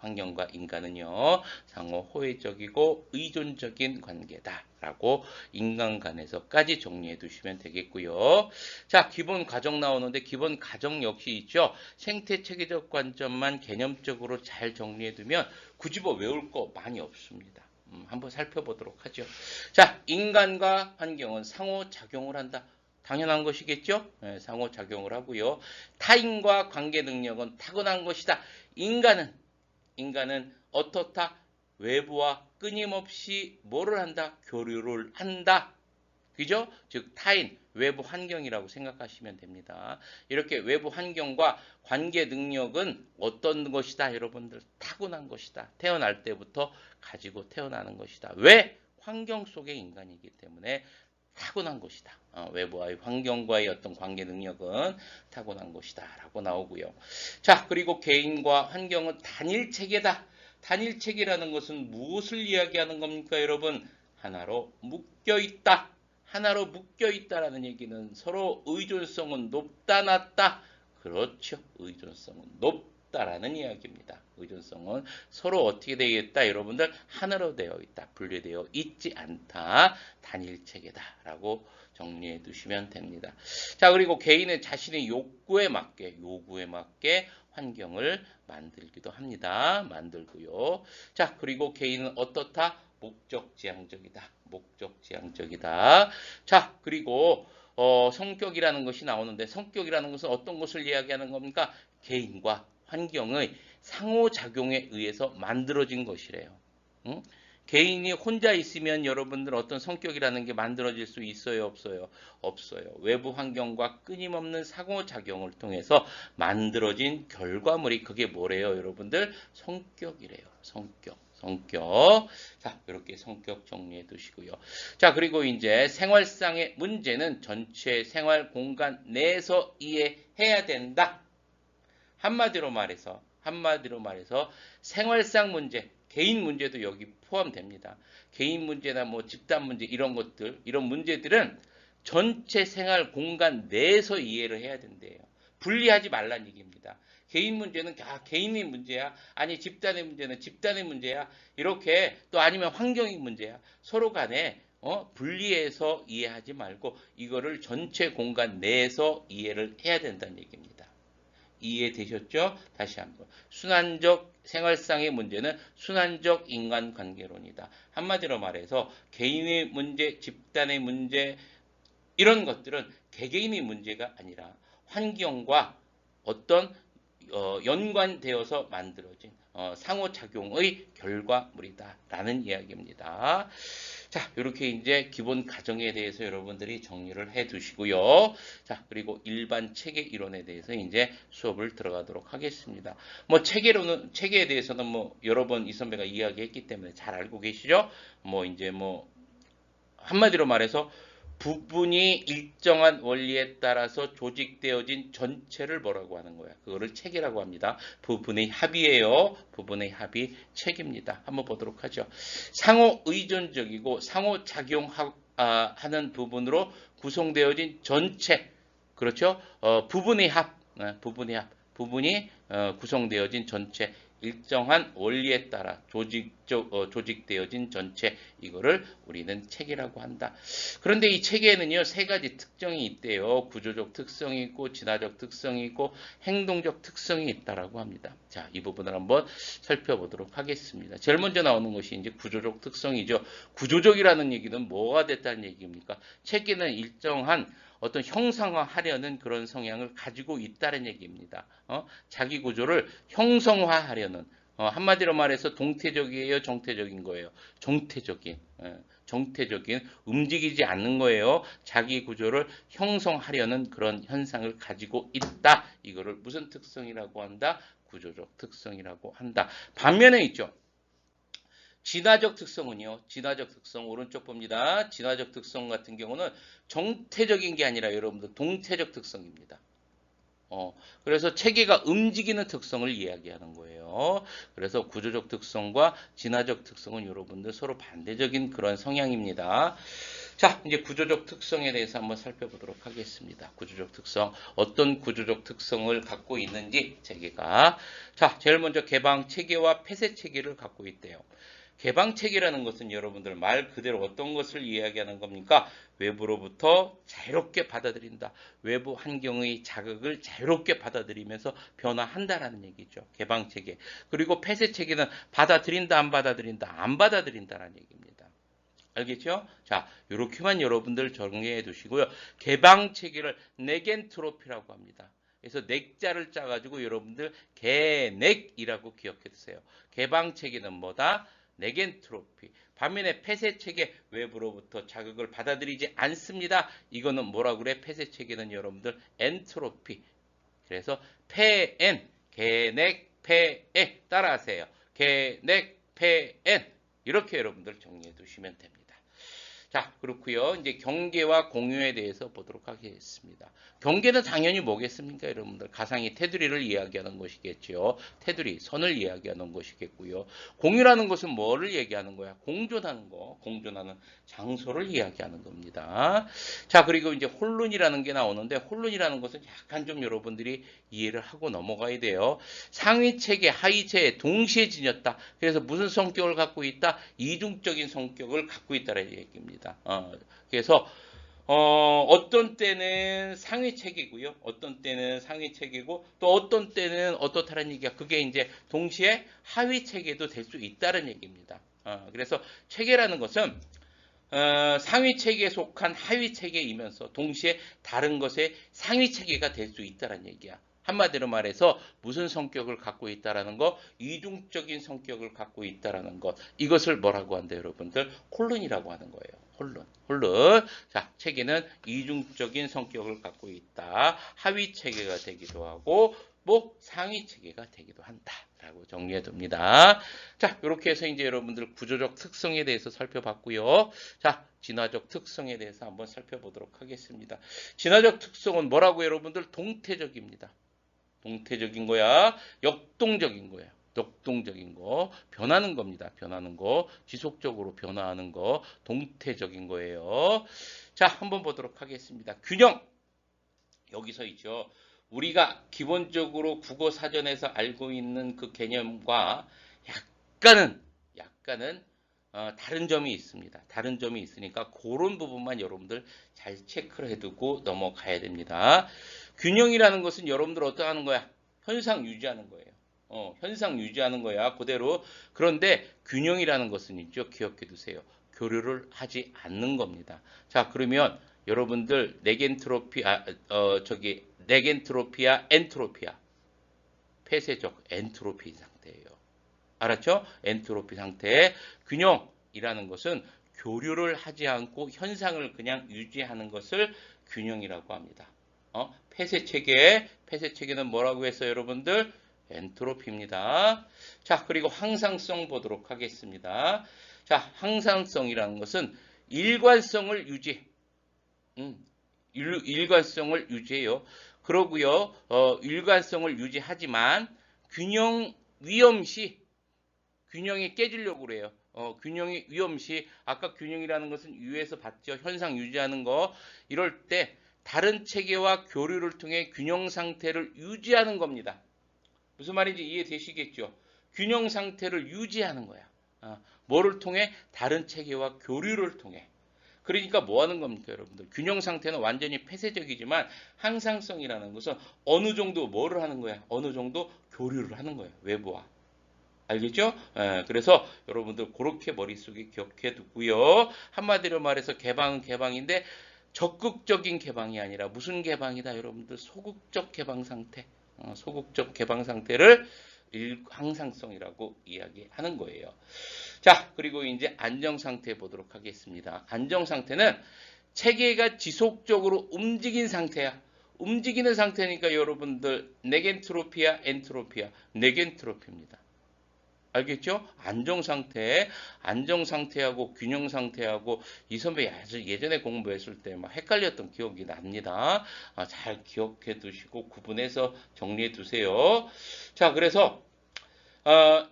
환경과 인간은요, 상호 호혜적이고 의존적인 관계다라고 인간관에서까지 정리해 두시면 되겠고요. 자, 기본 가정 나오는데 기본 가정 역시 있죠. 생태 체계적 관점만 개념적으로 잘 정리해 두면 굳이 뭐 외울 거 많이 없습니다. 한번 살펴보도록 하죠. 자, 인간과 환경은 상호작용을 한다. 당연한 것이겠죠? 네, 상호작용을 하고요. 타인과 관계 능력은 타고난 것이다. 인간은 어떻다? 외부와 끊임없이 뭐를 한다? 교류를 한다. 그죠? 즉 타인, 외부 환경이라고 생각하시면 됩니다. 이렇게 외부 환경과 관계 능력은 어떤 것이다? 여러분들 타고난 것이다. 태어날 때부터 가지고 태어나는 것이다. 왜? 환경 속의 인간이기 때문에 타고난 것이다. 외부와의 환경과의 어떤 관계 능력은 타고난 것이다. 라고 나오고요. 자, 그리고 개인과 환경은 단일체계다. 단일체계라는 것은 무엇을 이야기하는 겁니까, 여러분? 하나로 묶여있다. 하나로 묶여있다라는 얘기는 서로 의존성은 높다, 낮다. 그렇죠. 의존성은 높다라는 이야기입니다. 의존성은 서로 어떻게 되어 있다? 여러분들 하나로 되어 있다. 분리되어 있지 않다. 단일체계다라고 정리해 두시면 됩니다. 자, 그리고 개인은 자신의 요구에 맞게 환경을 만들기도 합니다. 만들고요. 자, 그리고 개인은 어떻다? 목적지향적이다. 목적지향적이다. 자, 그리고 성격이라는 것이 나오는데 성격이라는 것은 어떤 것을 이야기하는 겁니까? 개인과 환경의 상호작용에 의해서 만들어진 것이래요. 응? 개인이 혼자 있으면 여러분들 어떤 성격이라는 게 만들어질 수 있어요, 없어요? 없어요. 외부 환경과 끊임없는 상호작용을 통해서 만들어진 결과물이 그게 뭐래요, 여러분들? 성격이래요. 성격. 자, 이렇게 성격 정리해 두시고요. 자, 그리고 이제 생활상의 문제는 전체 생활 공간 내에서 이해해야 된다. 한마디로 말해서 생활상 문제, 개인 문제도 여기 포함됩니다. 개인 문제나 뭐 집단 문제 이런 것들, 이런 문제들은 전체 생활 공간 내에서 이해를 해야 된대요. 분리하지 말란 얘기입니다. 개인 문제는 개인의 문제야. 아니 집단의 문제는 집단의 문제야. 이렇게 또 아니면 환경의 문제야. 서로 간에 분리해서 이해하지 말고 이거를 전체 공간 내에서 이해를 해야 된다는 얘기입니다. 이해되셨죠? 다시 한번. 순환적 생활상의 문제는 순환적 인간관계론이다. 한마디로 말해서 개인의 문제, 집단의 문제 이런 것들은 개개인의 문제가 아니라 환경과 어떤 연관되어서 만들어진 상호작용의 결과물이다라는 이야기입니다. 자, 이렇게 이제 기본 가정에 대해서 여러분들이 정리를 해 두시고요. 자, 그리고 일반 체계 이론에 대해서 이제 수업을 들어가도록 하겠습니다. 뭐 체계에 대해서는 뭐 여러 번 이 선배가 이야기했기 때문에 잘 알고 계시죠? 뭐 이제 뭐 한마디로 말해서 부분이 일정한 원리에 따라서 조직되어진 전체를 뭐라고 하는 거야? 그거를 체계라고 합니다. 부분의 합이에요. 부분의 합이 체계입니다. 한번 보도록 하죠. 상호 의존적이고 상호 작용하는 부분으로 구성되어진 전체. 그렇죠? 부분의 합. 부분이 구성되어진 전체. 일정한 원리에 따라 조직되어진 전체 이거를 우리는 체계라고 한다. 그런데 이 체계에는요 세 가지 특징이 있대요. 구조적 특성이 있고 진화적 특성이 있고 행동적 특성이 있다라고 합니다. 자, 이 부분을 한번 살펴보도록 하겠습니다. 제일 먼저 나오는 것이 이제 구조적 특성이죠. 구조적이라는 얘기는 뭐가 됐다는 얘기입니까? 체계는 일정한 어떤 형상화하려는 그런 성향을 가지고 있다는 얘기입니다. 자기 구조를 형성화하려는 한마디로 말해서 동태적이에요, 정태적인 거예요. 정태적인 움직이지 않는 거예요. 자기 구조를 형성하려는 그런 현상을 가지고 있다. 이거를 무슨 특성이라고 한다? 구조적 특성이라고 한다. 반면에 있죠. 진화적 특성은요. 진화적 특성 오른쪽 봅니다. 진화적 특성 같은 경우는 정태적인 게 아니라 여러분들 동태적 특성입니다. 그래서 체계가 움직이는 특성을 이야기하는 거예요. 그래서 구조적 특성과 진화적 특성은 여러분들 서로 반대적인 그런 성향입니다. 자, 이제 구조적 특성에 대해서 한번 살펴보도록 하겠습니다. 구조적 특성, 어떤 구조적 특성을 갖고 있는지 체계가. 자, 제일 먼저 개방 체계와 폐쇄 체계를 갖고 있대요. 개방 체계라는 것은 여러분들 말 그대로 어떤 것을 이야기하는 겁니까? 외부로부터 자유롭게 받아들인다. 외부 환경의 자극을 자유롭게 받아들이면서 변화한다라는 얘기죠. 개방 체계. 그리고 폐쇄 체계는 받아들인다, 안 받아들인다, 안 받아들인다라는 얘기입니다. 알겠죠? 자, 이렇게만 여러분들 정리해 두시고요. 개방 체계를 네겐트로피라고 합니다. 그래서 넥자를 짜가지고 여러분들 개넥이라고 기억해 두세요. 개방 체계는 뭐다? 네겐트로피. 반면에 폐쇄 체계, 외부로부터 자극을 받아들이지 않습니다. 이거는 뭐라고 그래? 폐쇄 체계는 여러분들 엔트로피. 그래서 폐엔, 개넥, 폐에 따라하세요. 개넥, 폐엔. 이렇게 여러분들 정리해 두시면 됩니다. 자, 그렇고요. 이제 경계와 공유에 대해서 보도록 하겠습니다. 경계는 당연히 뭐겠습니까, 여러분들? 가상의 테두리를 이야기하는 것이겠죠. 테두리, 선을 이야기하는 것이겠고요. 공유라는 것은 뭐를 얘기하는 거야? 공존하는 거, 공존하는 장소를 이야기하는 겁니다. 자, 그리고 이제 혼론이라는 게 나오는데, 혼론이라는 것은 약간 좀 여러분들이 이해를 하고 넘어가야 돼요. 상위 체계, 하위 체계 동시에 지녔다. 그래서 무슨 성격을 갖고 있다? 이중적인 성격을 갖고 있다는 얘기입니다. 그래서 어떤 때는 상위 체계고요. 어떤 때는 상위 체계고 또 어떤 때는 어떻다는 얘기야. 그게 이제 동시에 하위 체계도 될 수 있다는 얘기입니다. 그래서 체계라는 것은 상위 체계에 속한 하위 체계이면서 동시에 다른 것의 상위 체계가 될 수 있다는 얘기야. 한마디로 말해서 무슨 성격을 갖고 있다라는 거, 이중적인 성격을 갖고 있다라는 것, 이것을 뭐라고 한다 여러분들? 혼론이라고 하는 거예요. 혼론. 자, 체계는 이중적인 성격을 갖고 있다. 하위 체계가 되기도 하고 뭐 상위 체계가 되기도 한다라고 정리해 둡니다. 자, 이렇게 해서 이제 여러분들 구조적 특성에 대해서 살펴봤고요. 자, 진화적 특성에 대해서 한번 살펴보도록 하겠습니다. 진화적 특성은 뭐라고 여러분들? 동태적입니다. 동태적인 거야, 역동적인 거야. 역동적인 거, 변하는 겁니다. 변하는 거, 지속적으로 변화하는 거, 동태적인 거예요. 자, 한번 보도록 하겠습니다. 균형. 여기서 있죠. 우리가 기본적으로 국어 사전에서 알고 있는 그 개념과 약간은 다른 점이 있습니다. 다른 점이 있으니까 그런 부분만 여러분들 잘 체크를 해두고 넘어가야 됩니다. 균형이라는 것은 여러분들 어떻게 하는 거야? 현상 유지하는 거예요. 현상 유지하는 거야. 그대로. 그런데 균형이라는 것은 있죠. 기억해 두세요. 교류를 하지 않는 겁니다. 자, 그러면 여러분들 네겐트로피아, 네겐트로피아, 엔트로피아. 폐쇄적 엔트로피 상태예요. 알았죠? 엔트로피 상태. 균형이라는 것은 교류를 하지 않고 현상을 그냥 유지하는 것을 균형이라고 합니다. 폐쇄 체계는 뭐라고 했어요, 여러분들? 엔트로피입니다. 자, 그리고 항상성 보도록 하겠습니다. 자, 항상성이라는 것은 일관성을 일관성을 유지해요. 그러고요, 일관성을 유지하지만 균형 위험 시 균형이 깨지려고 그래요. 균형이 위험 시 아까 균형이라는 것은 위에서 봤죠. 현상 유지하는 거. 이럴 때 다른 체계와 교류를 통해 균형 상태를 유지하는 겁니다. 무슨 말인지 이해되시겠죠? 균형 상태를 유지하는 거야. 뭐를 통해? 다른 체계와 교류를 통해. 그러니까 뭐 하는 겁니까, 여러분들? 균형 상태는 완전히 폐쇄적이지만 항상성이라는 것은 어느 정도 뭐를 하는 거야? 어느 정도 교류를 하는 거예요. 외부와. 알겠죠? 그래서 여러분들 그렇게 머릿속에 기억해 두고요. 한마디로 말해서 개방은 개방인데 적극적인 개방이 아니라 무슨 개방이다, 여러분들? 소극적 개방 상태. 소극적 개방 상태를 항상성이라고 이야기하는 거예요. 자, 그리고 이제 안정 상태 보도록 하겠습니다. 안정 상태는 체계가 지속적으로 움직인 상태야. 움직이는 상태니까 여러분들 네겐트로피아, 엔트로피아, 네겐트로피입니다. 알겠죠? 안정 상태하고 균형 상태하고 이 선배 예전에 공부했을 때 막 헷갈렸던 기억이 납니다. 잘 기억해 두시고 구분해서 정리해 두세요. 자, 그래서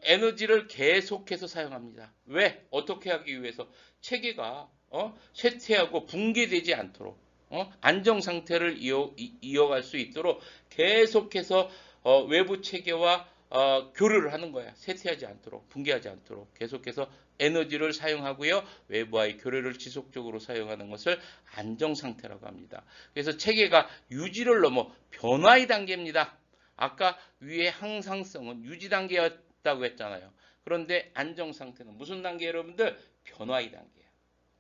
에너지를 계속해서 사용합니다. 왜? 어떻게 하기 위해서? 체계가 쇠퇴하고 붕괴되지 않도록 안정 상태를 이어갈 수 있도록 계속해서 외부 체계와 교류를 하는 거야. 쇠퇴하지 않도록, 붕괴하지 않도록 계속해서 에너지를 사용하고요. 외부와의 교류를 지속적으로 사용하는 것을 안정 상태라고 합니다. 그래서 체계가 유지를 넘어 변화의 단계입니다. 아까 위의 항상성은 유지 단계였다고 했잖아요. 그런데 안정 상태는 무슨 단계 여러분들? 변화의 단계예요.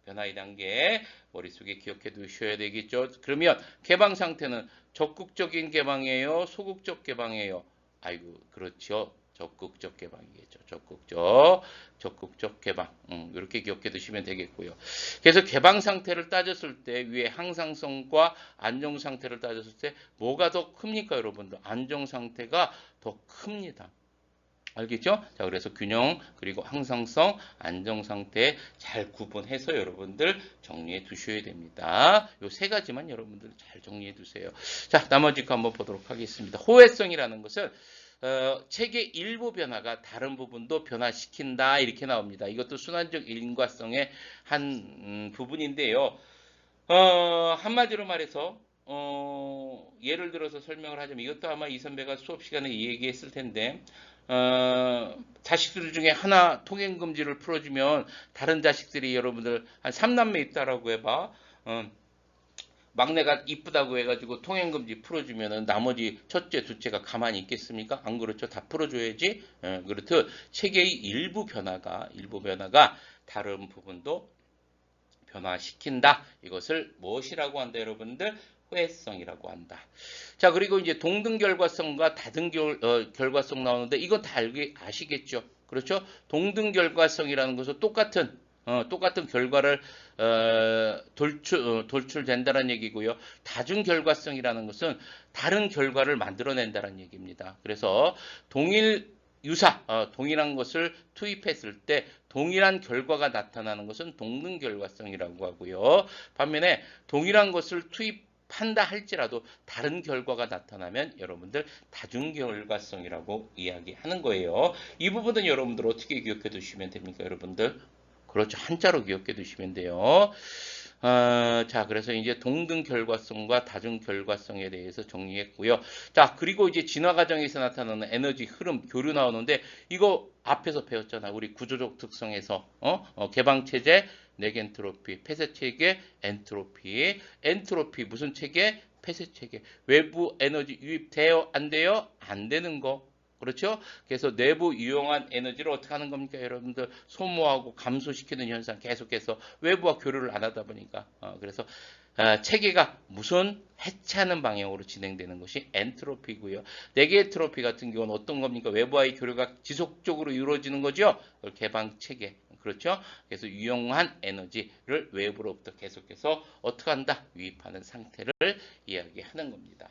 변화의 단계 머릿속에 기억해 두셔야 되겠죠. 그러면 개방 상태는 적극적인 개방이에요? 소극적 개방이에요? 아이고 그렇죠. 적극적 개방이겠죠. 적극적 개방. 이렇게 기억해 두시면 되겠고요. 그래서 개방 상태를 따졌을 때 위에 항상성과 안정 상태를 따졌을 때 뭐가 더 큽니까, 여러분들? 안정 상태가 더 큽니다. 알겠죠? 자, 그래서 균형 그리고 항상성, 안정 상태 잘 구분해서 여러분들 정리해 두셔야 됩니다. 요 세 가지만 여러분들 잘 정리해 두세요. 자, 나머지 거 한번 보도록 하겠습니다. 호혜성이라는 것은 체계 일부 변화가 다른 부분도 변화시킨다 이렇게 나옵니다. 이것도 순환적 인과성의 한 부분인데요. 한마디로 말해서 예를 들어서 설명을 하자면 이것도 아마 이 선배가 수업 시간에 얘기했을 텐데 자식들 중에 하나 통행금지를 풀어주면 다른 자식들이 여러분들 한 3남매 있다라고 해봐. 막내가 이쁘다고 해가지고 통행금지 풀어주면은 나머지 첫째, 둘째가 가만히 있겠습니까? 안 그렇죠? 다 풀어줘야지. 그렇듯 체계의 일부 변화가 다른 부분도 변화시킨다. 이것을 무엇이라고 한다, 여러분들? 호혜성이라고 한다. 자, 그리고 이제 동등 결과성과 다등 결과성 나오는데 이건 다 아시겠죠? 그렇죠? 동등 결과성이라는 것은 똑같은 결과를 돌출된다는 얘기고요. 다중 결과성이라는 것은 다른 결과를 만들어낸다는 얘기입니다. 그래서 동일한 것을 투입했을 때 동일한 결과가 나타나는 것은 동등 결과성이라고 하고요. 반면에 동일한 것을 투입한다 할지라도 다른 결과가 나타나면 여러분들 다중 결과성이라고 이야기하는 거예요. 이 부분은 여러분들 어떻게 기억해 두시면 됩니까, 여러분들? 그렇죠. 한자로 기억해 두시면 돼요. 자, 그래서 이제 동등 결과성과 다중 결과성에 대해서 정리했고요. 자, 그리고 이제 진화 과정에서 나타나는 에너지 흐름, 교류 나오는데 이거 앞에서 배웠잖아. 우리 구조적 특성에서 개방 체제, 네겐트로피, 폐쇄 체계, 엔트로피 무슨 체계? 폐쇄 체계. 외부 에너지 유입돼요? 안 돼요? 안 되는 거. 그렇죠? 그래서 내부 유용한 에너지를 어떻게 하는 겁니까? 여러분들 소모하고 감소시키는 현상 계속해서 외부와 교류를 안 하다 보니까 그래서 체계가 무슨 해체하는 방향으로 진행되는 것이 엔트로피고요. 네게트로피 같은 경우는 어떤 겁니까? 외부와의 교류가 지속적으로 이루어지는 거죠. 그걸 개방 체계. 그렇죠? 그래서 유용한 에너지를 외부로부터 계속해서 어떻게 한다? 유입하는 상태를 이야기하는 겁니다.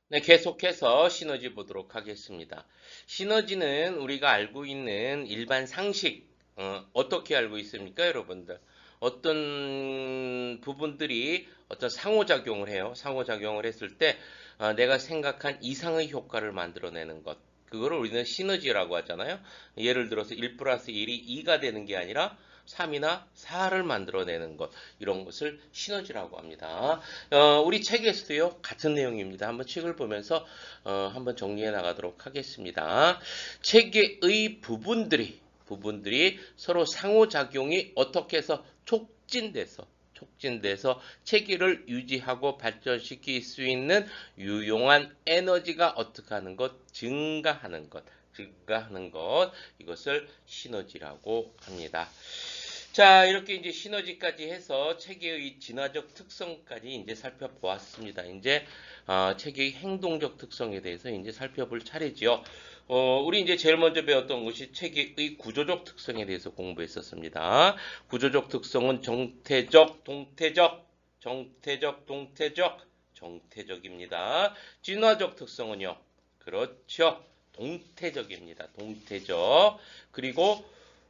네, 계속해서 시너지 보도록 하겠습니다. 시너지는 우리가 알고 있는 일반 상식, 어떻게 알고 있습니까, 여러분들? 어떤 부분들이 어떤 상호작용을 해요. 상호작용을 했을 때 내가 생각한 이상의 효과를 만들어내는 것. 그거를 우리는 시너지라고 하잖아요. 예를 들어서 1 플러스 1이 2가 되는 게 아니라 3이나 4를 만들어내는 것, 이런 것을 시너지라고 합니다. 우리 책에서도요, 같은 내용입니다. 한번 책을 보면서 한번 정리해 나가도록 하겠습니다. 체계의 부분들이 서로 상호작용이 어떻게 해서 촉진돼서 체계를 유지하고 발전시킬 수 있는 유용한 에너지가 어떻게 하는 것? 증가하는 것. 이것을 시너지라고 합니다. 자, 이렇게 이제 시너지까지 해서 체계의 진화적 특성까지 이제 살펴보았습니다. 이제 체계의 행동적 특성에 대해서 이제 살펴볼 차례지요. 우리 이제 제일 먼저 배웠던 것이 체계의 구조적 특성에 대해서 공부했었습니다. 구조적 특성은 정태적, 정태적입니다. 진화적 특성은요. 그렇죠. 동태적입니다. 동태적. 그리고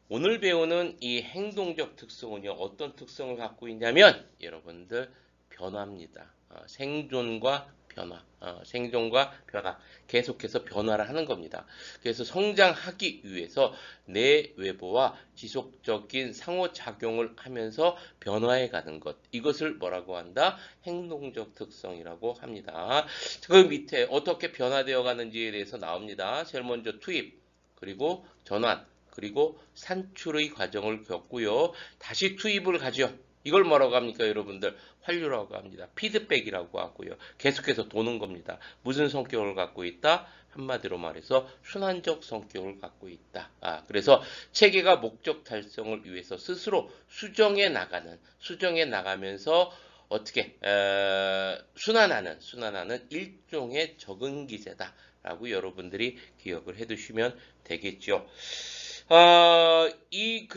오늘 배우는 이 행동적 특성은요. 어떤 특성을 갖고 있냐면 여러분들 변화입니다. 생존과 변화, 생존과 변화, 계속해서 변화를 하는 겁니다. 그래서 성장하기 위해서 내외부와 지속적인 상호작용을 하면서 변화해 가는 것, 이것을 뭐라고 한다? 행동적 특성이라고 합니다. 그 밑에 어떻게 변화되어 가는지에 대해서 나옵니다. 제일 먼저 투입, 그리고 전환, 그리고 산출의 과정을 겪고요. 다시 투입을 가죠. 이걸 뭐라고 합니까, 여러분들? 환류라고 합니다. 피드백이라고 하고요. 계속해서 도는 겁니다. 무슨 성격을 갖고 있다? 한마디로 말해서 순환적 성격을 갖고 있다. 그래서 체계가 목적 달성을 위해서 스스로 수정해 나가면서 어떻게 순환하는 일종의 적응 기제다라고 여러분들이 기억을 해두시면 되겠죠. 이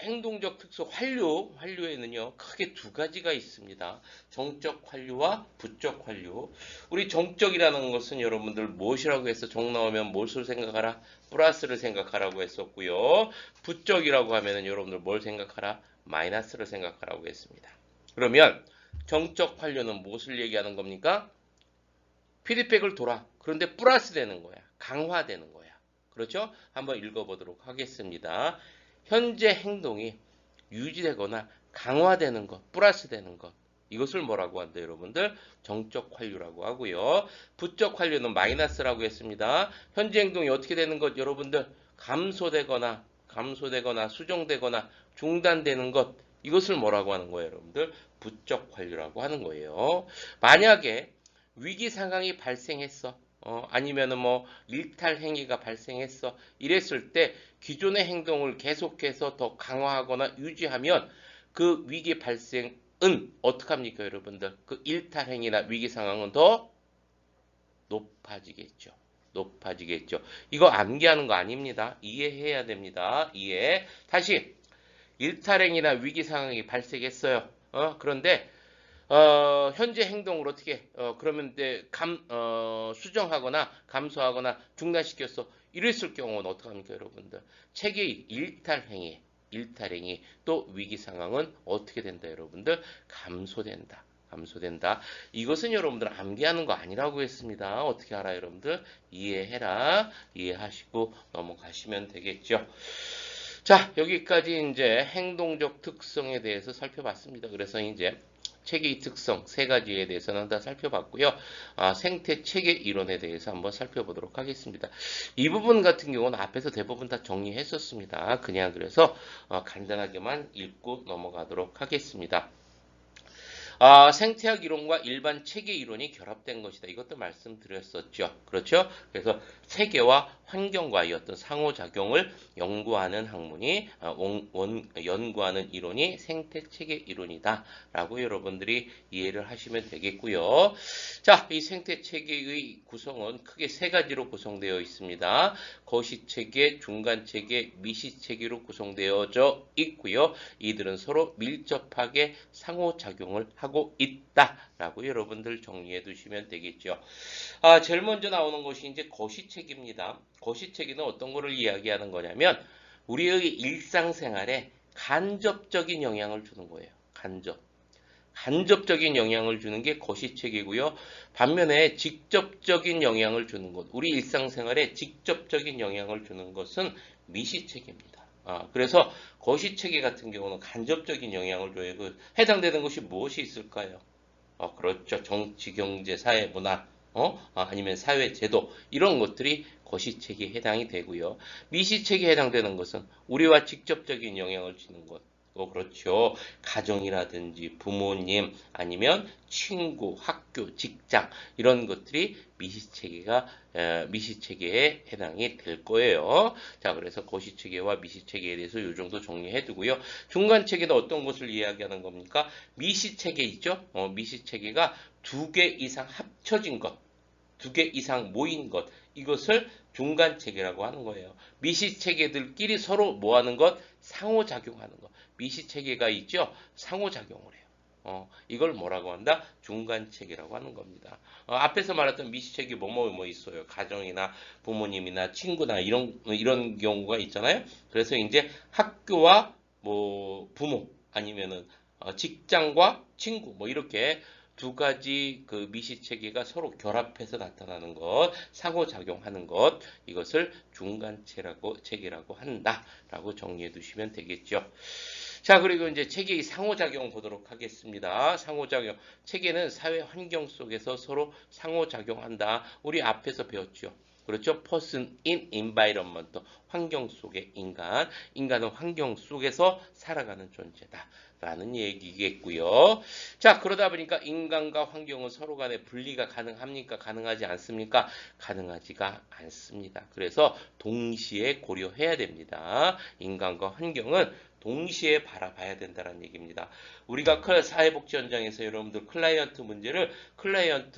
행동적 특성 환류에는요 크게 두 가지가 있습니다. 정적 환류와 부적 환류. 우리 정적이라는 것은 여러분들 무엇이라고 해서 정 나오면 무엇을 생각하라? 플러스를 생각하라고 했었고요. 부적이라고 하면은 여러분들 뭘 생각하라? 마이너스를 생각하라고 했습니다. 그러면 정적 환류는 무엇을 얘기하는 겁니까? 피드백을 돌아. 그런데 플러스 되는 거야. 강화되는 거야. 그렇죠? 한번 읽어보도록 하겠습니다. 현재 행동이 유지되거나 강화되는 것, 플러스 되는 것. 이것을 뭐라고 한다, 여러분들? 정적 환류라고 하고요. 부적 환류는 마이너스라고 했습니다. 현재 행동이 어떻게 되는 것, 여러분들? 감소되거나 수정되거나 중단되는 것. 이것을 뭐라고 하는 거예요, 여러분들? 부적 환류라고 하는 거예요. 만약에 위기 상황이 발생했어. 아니면은 뭐 일탈 행위가 발생했어. 이랬을 때 기존의 행동을 계속해서 더 강화하거나 유지하면 그 위기 발생은 어떡합니까, 여러분들? 그 일탈 행위나 위기 상황은 더 높아지겠죠. 이거 암기하는 거 아닙니다. 이해해야 됩니다. 이해. 다시 일탈 행위나 위기 상황이 발생했어요. 그런데 현재 행동을 어떻게, 그러면 수정하거나 감소하거나 중단시켰어. 이랬을 경우는 어떡합니까, 여러분들? 체계의 일탈행위, 또 위기 상황은 어떻게 된다, 여러분들? 감소된다. 이것은 여러분들 암기하는 거 아니라고 했습니다. 어떻게 알아요, 여러분들? 이해해라. 이해하시고 넘어가시면 되겠죠. 자, 여기까지 이제 행동적 특성에 대해서 살펴봤습니다. 그래서 이제 체계의 특성 세 가지에 대해서는 다 살펴봤고요. 생태 체계 이론에 대해서 한번 살펴보도록 하겠습니다. 이 부분 같은 경우는 앞에서 대부분 다 정리했었습니다. 그냥 그래서 간단하게만 읽고 넘어가도록 하겠습니다. 생태학 이론과 일반 체계 이론이 결합된 것이다. 이것도 말씀드렸었죠. 그렇죠? 그래서 체계와 환경과의 어떤 상호작용을 연구하는 학문이 연구하는 이론이 생태 체계 이론이다. 라고 여러분들이 이해를 하시면 되겠고요. 자, 이 생태 체계의 구성은 크게 세 가지로 구성되어 있습니다. 거시체계, 중간체계, 미시체계로 구성되어져 있고요. 이들은 서로 밀접하게 상호작용을 하고 있다라고 여러분들 정리해 두시면 되겠죠. 제일 먼저 나오는 것이 이제 거시체계입니다. 거시체계는 어떤 거를 이야기하는 거냐면 우리의 일상생활에 간접적인 영향을 주는 거예요. 간접적인 영향을 주는 게 거시체계고요. 반면에 직접적인 영향을 주는 것, 우리 일상생활에 직접적인 영향을 주는 것은 미시체계입니다. 그래서 거시체계 같은 경우는 간접적인 영향을 줘요. 해당되는 것이 무엇이 있을까요? 그렇죠. 정치, 경제, 사회, 문화, 아니면 사회 제도 이런 것들이 거시체계에 해당이 되고요. 미시체계에 해당되는 것은 우리와 직접적인 영향을 주는 것. 그렇죠. 가정이라든지 부모님 아니면 친구, 학교, 직장 이런 것들이 미시체계에 해당이 될 거예요. 자, 그래서 거시체계와 미시체계에 대해서 이 정도 정리해 두고요. 중간체계는 어떤 것을 이야기하는 겁니까? 미시체계 있죠? 미시체계가 두 개 이상 합쳐진 것, 두 개 이상 모인 것, 이것을 중간체계라고 하는 거예요. 미시체계들끼리 서로 뭐 하는 것? 상호작용하는 것. 미시체계가 있죠? 상호작용을 해요. 이걸 뭐라고 한다? 중간체계라고 하는 겁니다. 앞에서 말했던 미시체계 뭐 있어요. 가정이나 부모님이나 친구나 이런 경우가 있잖아요. 그래서 이제 학교와 뭐 부모 아니면은 직장과 친구 뭐 이렇게 두 가지 그 미시체계가 서로 결합해서 나타나는 것, 상호작용하는 것, 이것을 중간체라고 체계라고 한다라고 정리해 두시면 되겠죠. 자, 그리고 이제 체계의 상호작용 보도록 하겠습니다. 상호작용. 체계는 사회 환경 속에서 서로 상호작용한다. 우리 앞에서 배웠죠. 그렇죠? person in environment. 환경 속의 인간. 인간은 환경 속에서 살아가는 존재다. 라는 얘기겠고요. 자, 그러다 보니까 인간과 환경은 서로 간에 분리가 가능합니까? 가능하지 않습니까? 가능하지가 않습니다. 그래서 동시에 고려해야 됩니다. 인간과 환경은 동시에 바라봐야 된다는 얘기입니다. 우리가 사회복지 현장에서 여러분들 클라이언트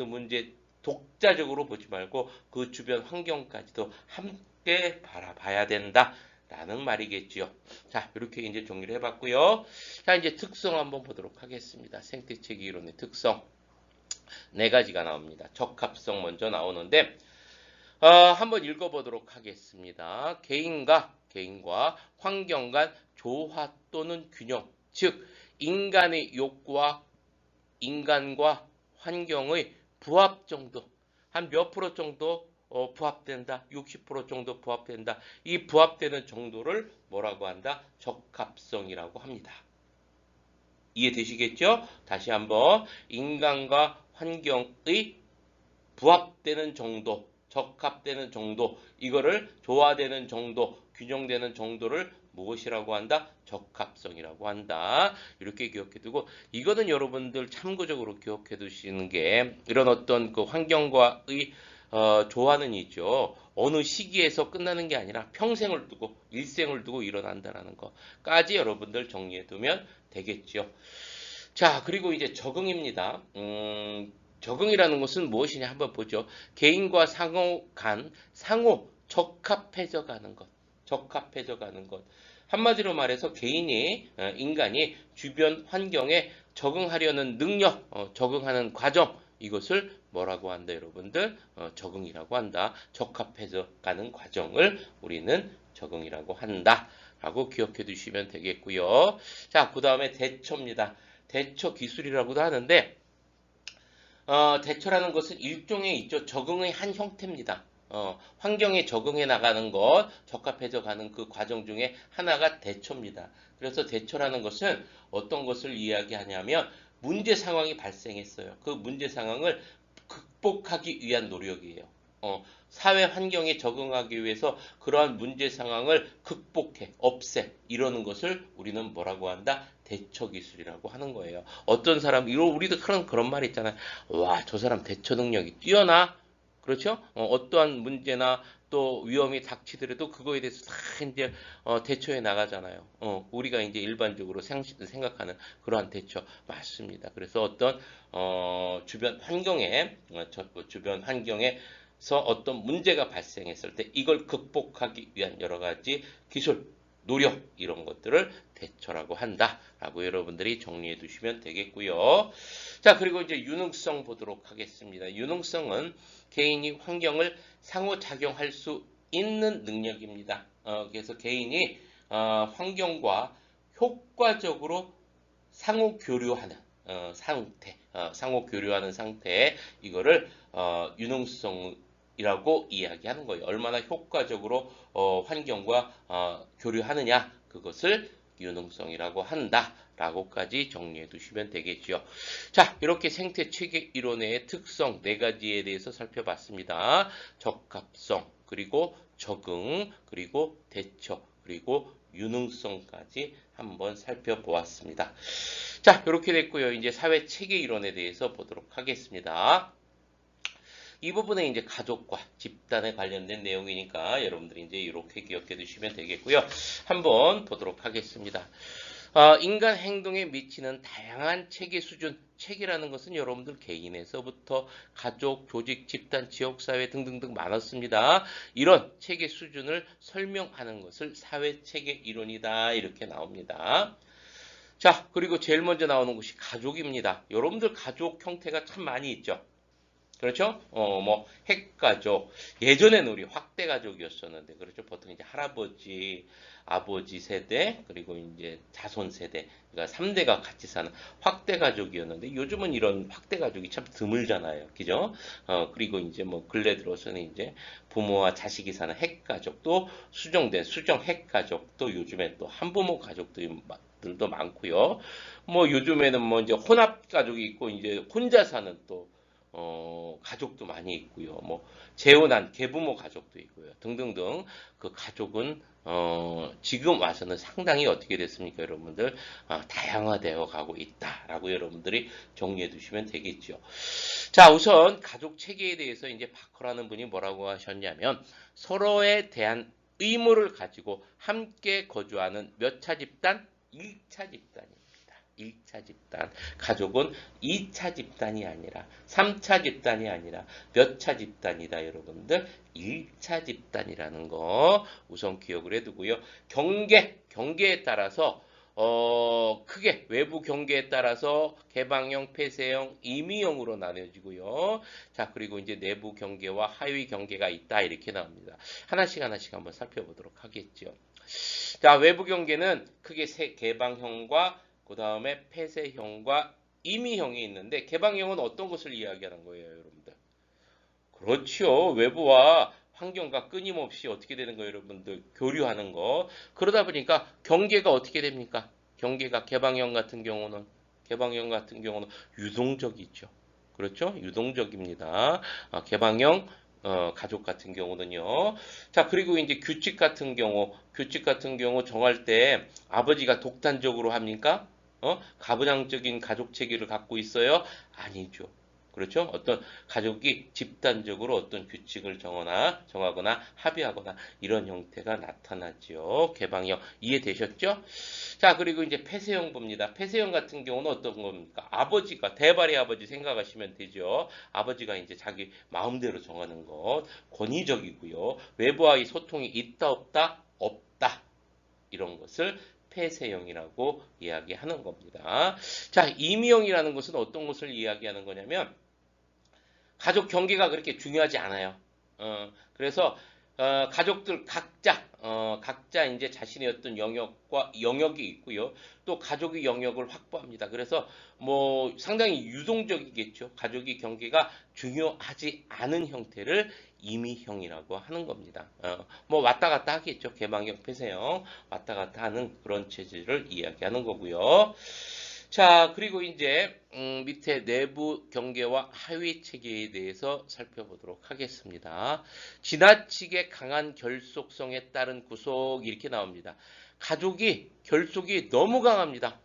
문제 독자적으로 보지 말고 그 주변 환경까지도 함께 바라봐야 된다. 라는 말이겠지요. 자, 이렇게 이제 정리를 해봤고요. 자, 이제 특성 한번 보도록 하겠습니다. 생태체계 이론의 특성. 네 가지가 나옵니다. 적합성 먼저 나오는데, 한번 읽어보도록 하겠습니다. 개인과 환경 간 조화 또는 균형, 즉 인간의 욕구와 인간과 환경의 부합 정도, 한 몇 프로 정도 부합된다. 60% 정도 부합된다. 이 부합되는 정도를 뭐라고 한다? 적합성이라고 합니다. 이해되시겠죠? 다시 한번 인간과 환경의 부합되는 정도, 적합되는 정도, 이거를 조화되는 정도, 균형되는 정도를 무엇이라고 한다? 적합성이라고 한다. 이렇게 기억해 두고, 이거는 여러분들 참고적으로 기억해 두시는 게, 이런 어떤 그 환경과의 조화는 있죠. 어느 시기에서 끝나는 게 아니라 평생을 두고, 일생을 두고 일어난다는 것까지 여러분들 정리해 두면 되겠죠. 자, 그리고 이제 적응입니다. 적응이라는 것은 무엇이냐 한번 보죠. 개인과 상호 적합해져 가는 것. 적합해져 가는 것. 한마디로 말해서 인간이 주변 환경에 적응하려는 능력, 적응하는 과정, 이것을 뭐라고 한다, 여러분들? 적응이라고 한다. 적합해져 가는 과정을 우리는 적응이라고 한다. 라고 기억해 두시면 되겠고요. 자, 그 다음에 대처입니다. 대처 기술이라고도 하는데, 대처라는 것은 일종의 있죠. 적응의 한 형태입니다. 환경에 적응해 나가는 것, 적합해져 가는 그 과정 중에 하나가 대처입니다. 그래서 대처라는 것은 어떤 것을 이야기하냐면 문제 상황이 발생했어요. 그 문제 상황을 극복하기 위한 노력이에요. 사회 환경에 적응하기 위해서 그러한 문제 상황을 극복해, 없애, 이러는 것을 우리는 뭐라고 한다? 대처 기술이라고 하는 거예요. 어떤 사람, 우리도 그런 말 있잖아요. 와, 저 사람 대처 능력이 뛰어나? 그렇죠? 어떠한 문제나 또 위험이 닥치더라도 그거에 대해서 다 이제 대처해 나가잖아요. 우리가 이제 일반적으로 생각하는 그러한 대처 맞습니다. 그래서 어떤 주변 환경에서 어떤 문제가 발생했을 때 이걸 극복하기 위한 여러 가지 기술, 노력 이런 것들을 대처라고 한다라고 여러분들이 정리해 두시면 되겠고요. 자, 그리고 이제 유능성 보도록 하겠습니다. 유능성은 개인이 환경을 상호작용할 수 있는 능력입니다. 그래서 개인이 환경과 효과적으로 상호 교류하는 상태, 이거를 유능성이라고 이야기하는 거예요. 얼마나 효과적으로 환경과 교류하느냐, 그것을 유능성이라고 한다라고까지 정리해 두시면 되겠죠. 자, 이렇게 생태 체계 이론의 특성 네 가지에 대해서 살펴봤습니다. 적합성, 그리고 적응, 그리고 대처, 그리고 유능성까지 한번 살펴보았습니다. 자, 이렇게 됐고요. 이제 사회 체계 이론에 대해서 보도록 하겠습니다. 이 부분에 이제 가족과 집단에 관련된 내용이니까 여러분들이 이제 이렇게 기억해 두시면 되겠고요. 한번 보도록 하겠습니다. 인간 행동에 미치는 다양한 체계 수준, 체계라는 것은 여러분들 개인에서부터 가족, 조직, 집단, 지역사회 등등등 많았습니다. 이런 체계 수준을 설명하는 것을 사회체계 이론이다 이렇게 나옵니다. 자, 그리고 제일 먼저 나오는 것이 가족입니다. 여러분들 가족 형태가 참 많이 있죠. 그렇죠? 뭐 핵가족. 예전에는 우리 확대가족이었었는데, 그렇죠? 보통 이제 할아버지, 아버지 세대, 그리고 이제 자손 세대, 그러니까 3대가 같이 사는 확대가족이었는데, 요즘은 이런 확대가족이 참 드물잖아요. 그죠? 그리고 이제 뭐 근래 들어서는 이제 부모와 자식이 사는 핵가족, 또 수정된 수정 핵가족, 또 요즘에 또 한부모 가족들도 많고요. 뭐 요즘에는 뭐 이제 혼합 가족이 있고 이제 혼자 사는 또 가족도 많이 있고요. 뭐 재혼한 계부모 가족도 있고요. 등등등 그 가족은 지금 와서는 상당히 어떻게 됐습니까, 여러분들? 다양화되어 가고 있다라고 여러분들이 정리해 두시면 되겠죠. 자, 우선 가족 체계에 대해서 이제 바커라는 분이 뭐라고 하셨냐면 서로에 대한 의무를 가지고 함께 거주하는 몇 차 집단? 1차 집단입니다. 1차 집단. 가족은 2차 집단이 아니라 3차 집단이 아니라 몇 차 집단이다, 여러분들? 1차 집단이라는 거 우선 기억을 해두고요. 경계에 따라서 크게 외부 경계에 따라서 개방형, 폐쇄형, 임의형으로 나눠지고요. 자, 그리고 이제 내부 경계와 하위 경계가 있다 이렇게 나옵니다. 하나씩 하나씩 한번 살펴보도록 하겠죠. 자, 외부 경계는 크게 세 개방형과 그 다음에 폐쇄형과 임의형이 있는데 개방형은 어떤 것을 이야기하는 거예요, 여러분들? 그렇죠. 외부와 환경과 끊임없이 어떻게 되는 거예요, 여러분들? 교류하는 거. 그러다 보니까 경계가 어떻게 됩니까? 경계가 개방형 같은 경우는 유동적이죠. 그렇죠? 유동적입니다. 개방형 가족 같은 경우는요. 자, 그리고 이제 규칙 같은 경우 정할 때 아버지가 독단적으로 합니까? 가부장적인 가족 체계를 갖고 있어요? 아니죠. 그렇죠? 어떤 가족이 집단적으로 어떤 규칙을 정하거나 합의하거나 이런 형태가 나타나죠. 개방형 이해되셨죠? 자, 그리고 이제 폐쇄형 봅니다. 폐쇄형 같은 경우는 어떤 겁니까? 아버지가 대발의 아버지 생각하시면 되죠. 아버지가 이제 자기 마음대로 정하는 것 권위적이고요. 외부와의 소통이 있다 없다 없다 이런 것을 폐쇄형이라고 이야기하는 겁니다. 자, 임의형이라는 것은 어떤 것을 이야기하는 거냐면 가족 경계가 그렇게 중요하지 않아요. 그래서 가족들 각자 이제 자신의 어떤 영역이 있고요. 또 가족의 영역을 확보합니다. 그래서 뭐 상당히 유동적이겠죠. 가족의 경계가 중요하지 않은 형태를 임의형이라고 하는 겁니다. 뭐 왔다 갔다 하겠죠. 개방형, 폐쇄형 왔다 갔다 하는 그런 체질을 이야기하는 거고요. 자, 그리고 이제 밑에 내부 경계와 하위 체계에 대해서 살펴보도록 하겠습니다. 지나치게 강한 결속성에 따른 구속 이렇게 나옵니다. 가족이 결속이 너무 강합니다.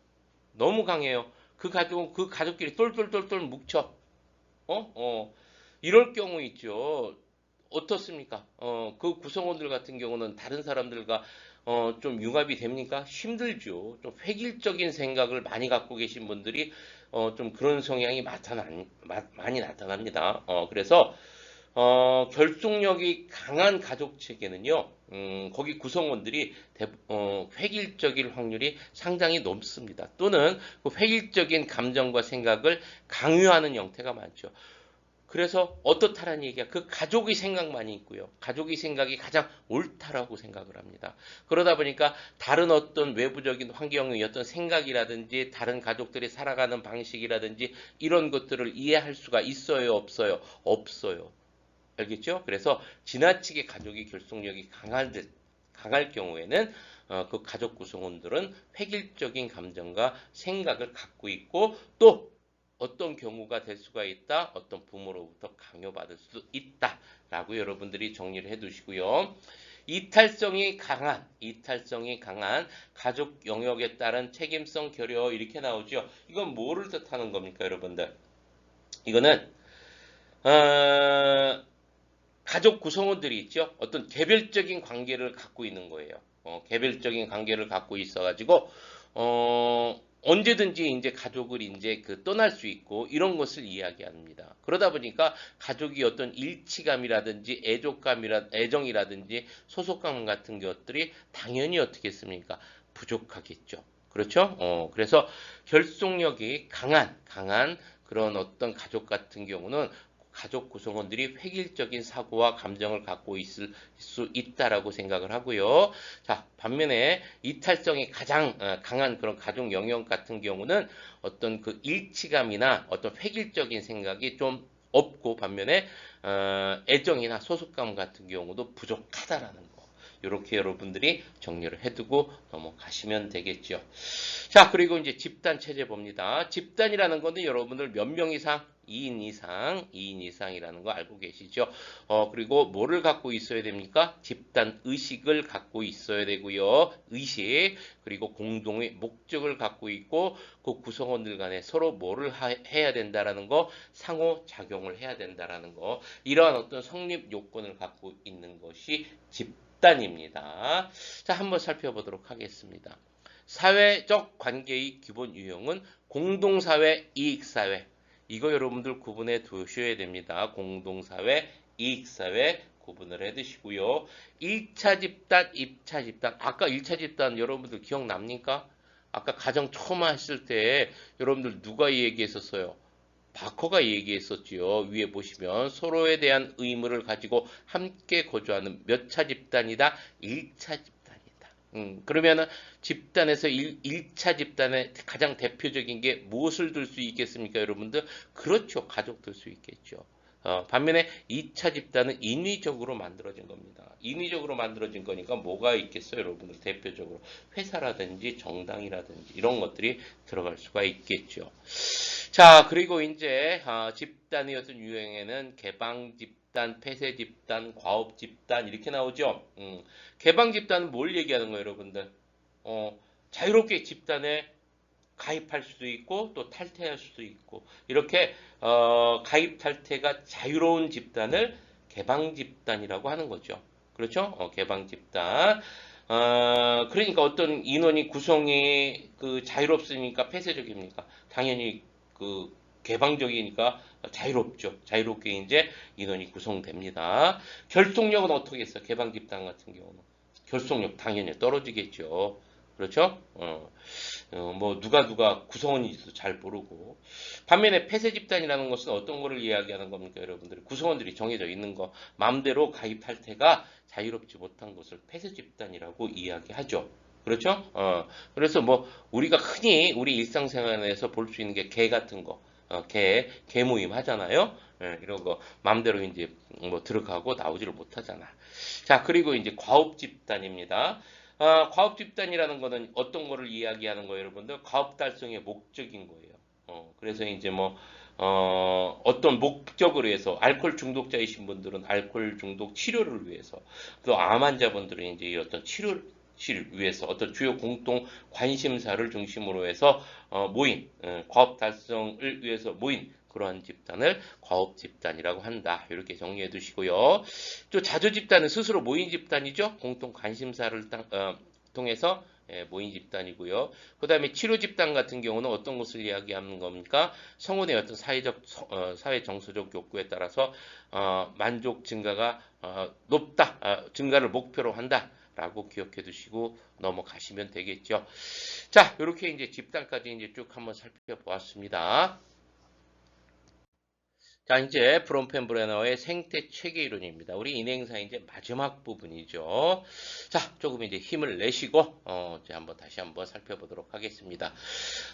너무 강해요. 그 가족은 그 가족끼리 똘똘똘똘 뭉쳐. 이럴 경우 있죠. 어떻습니까? 그 구성원들 같은 경우는 다른 사람들과 좀 융합이 됩니까? 힘들죠. 좀 획일적인 생각을 많이 갖고 계신 분들이 좀 그런 성향이 많이 나타납니다. 그래서 결속력이 강한 가족 체계는요, 거기 구성원들이 획일적일 확률이 상당히 높습니다. 또는 그 획일적인 감정과 생각을 강요하는 형태가 많죠. 그래서 어떻다라는 얘기야. 그 가족의 생각만이 있고요. 가족의 생각이 가장 옳다라고 생각을 합니다. 그러다 보니까 다른 어떤 외부적인 환경의 어떤 생각이라든지 다른 가족들이 살아가는 방식이라든지 이런 것들을 이해할 수가 있어요, 없어요? 없어요. 알겠죠? 그래서 지나치게 가족의 결속력이 강할 경우에는 그 가족 구성원들은 획일적인 감정과 생각을 갖고 있고 또 어떤 경우가 될 수가 있다. 어떤 부모로부터 강요받을 수 있다라고 여러분들이 정리를 해 두시고요. 이탈성이 강한 가족 영역에 따른 책임성 결여 이렇게 나오죠. 이건 뭐를 뜻하는 겁니까, 여러분들? 이거는 어, 가족 구성원들이 있죠. 어떤 개별적인 관계를 갖고 있는 거예요. 개별적인 관계를 갖고 있어가지고 언제든지 이제 가족을 이제 떠날 수 있고 이런 것을 이야기합니다. 그러다 보니까 가족이 어떤 일치감이라든지 애정이라든지 소속감 같은 것들이 당연히 어떻게 했습니까? 부족하겠죠. 그렇죠? 그래서 결속력이 강한 그런 어떤 가족 같은 경우는 가족 구성원들이 획일적인 사고와 감정을 갖고 있을 수 있다라고 생각을 하고요. 자, 반면에 이탈성이 가장 강한 그런 가족 영역 같은 경우는 어떤 그 일치감이나 어떤 획일적인 생각이 좀 없고, 반면에 애정이나 소속감 같은 경우도 부족하다라는 거. 이렇게 여러분들이 정리를 해두고 넘어가시면 되겠죠. 자, 그리고 이제 집단 체제 봅니다. 집단이라는 건데 여러분들 몇 명 이상? 2인 이상이라는 거 알고 계시죠? 그리고 뭐를 갖고 있어야 됩니까? 집단 의식을 갖고 있어야 되고요. 의식, 그리고 공동의 목적을 갖고 있고, 그 구성원들 간에 서로 뭐를 해야 된다라는 거, 상호작용을 해야 된다라는 거, 이러한 어떤 성립 요건을 갖고 있는 것이 집단입니다. 자, 한번 살펴보도록 하겠습니다. 사회적 관계의 기본 유형은 공동사회, 이익사회. 이거 여러분들 구분해 두셔야 됩니다. 공동사회, 이익사회 구분을 해 두시고요. 1차 집단, 2차 집단. 아까 1차 집단 여러분들 기억납니까? 아까 가정 처음 했을 때 여러분들 누가 얘기했었어요? 바커가 얘기했었지요. 위에 보시면 서로에 대한 의무를 가지고 함께 거주하는 몇 차 집단이다? 1차 집단이다. 그러면은 집단에서 1차 집단의 가장 대표적인 게 무엇을 들 수 있겠습니까, 여러분들? 그렇죠. 가족 들 수 있겠죠. 반면에 2차 집단은 인위적으로 만들어진 겁니다. 인위적으로 만들어진 거니까 뭐가 있겠어요, 여러분들? 대표적으로 회사라든지 정당이라든지 이런 것들이 들어갈 수가 있겠죠. 자, 그리고 이제 집단의 어떤 유형에는 개방 집단, 폐쇄 집단, 과업 집단 이렇게 나오죠. 개방 집단은 뭘 얘기하는 거예요, 여러분들? 자유롭게 집단에 가입할 수도 있고 또 탈퇴할 수도 있고, 이렇게 가입 탈퇴가 자유로운 집단을 개방 집단이라고 하는 거죠. 그렇죠? 개방 집단. 그러니까 어떤 인원이 구성이 그 자유롭으니까 폐쇄적입니까? 당연히 그 개방적이니까 자유롭죠. 자유롭게 이제 인원이 구성됩니다. 결속력은 어떻게 했어? 개방 집단 같은 경우는 결속력 당연히 떨어지겠죠. 그렇죠? 뭐 누가 구성원인지도 잘 모르고. 반면에 폐쇄 집단이라는 것은 어떤 거를 이야기하는 겁니까, 여러분들? 구성원들이 정해져 있는 거, 마음대로 가입할 때가 자유롭지 못한 것을 폐쇄 집단이라고 이야기하죠. 그렇죠? 그래서 뭐 우리가 흔히 우리 일상생활에서 볼 수 있는 게 개 같은 거, 개 모임 하잖아요. 이런 거 마음대로 이제 뭐 들어가고 나오지를 못하잖아. 자, 그리고 이제 과업 집단입니다. 과업 집단이라는 거는 어떤 거를 이야기하는 거예요, 여러분들? 과업 달성의 목적인 거예요. 그래서 이제 뭐, 어떤 목적을 위해서, 알코올 중독자이신 분들은 알코올 중독 치료를 위해서, 또 암 환자분들은 이제 어떤 치료를 위해서 어떤 주요 공동 관심사를 중심으로 해서 모인, 과업 달성을 위해서 모인 그러한 집단을 과업 집단이라고 한다. 이렇게 정리해 두시고요. 또 자조 집단은 스스로 모인 집단이죠. 공통 관심사를 통해서 모인 집단이고요. 그 다음에 치료 집단 같은 경우는 어떤 것을 이야기하는 겁니까? 성원의 어떤 사회 정서적 욕구에 따라서 만족 증가가 높다, 증가를 목표로 한다. 라고 기억해 두시고 넘어가시면 되겠죠. 자, 이렇게 이제 집단까지 이제 쭉 한번 살펴보았습니다. 자, 이제 브롬펜브레너의 생태 체계 이론입니다. 우리 인행사 이제 마지막 부분이죠. 자, 조금 이제 힘을 내시고 이제 다시 한번 살펴보도록 하겠습니다.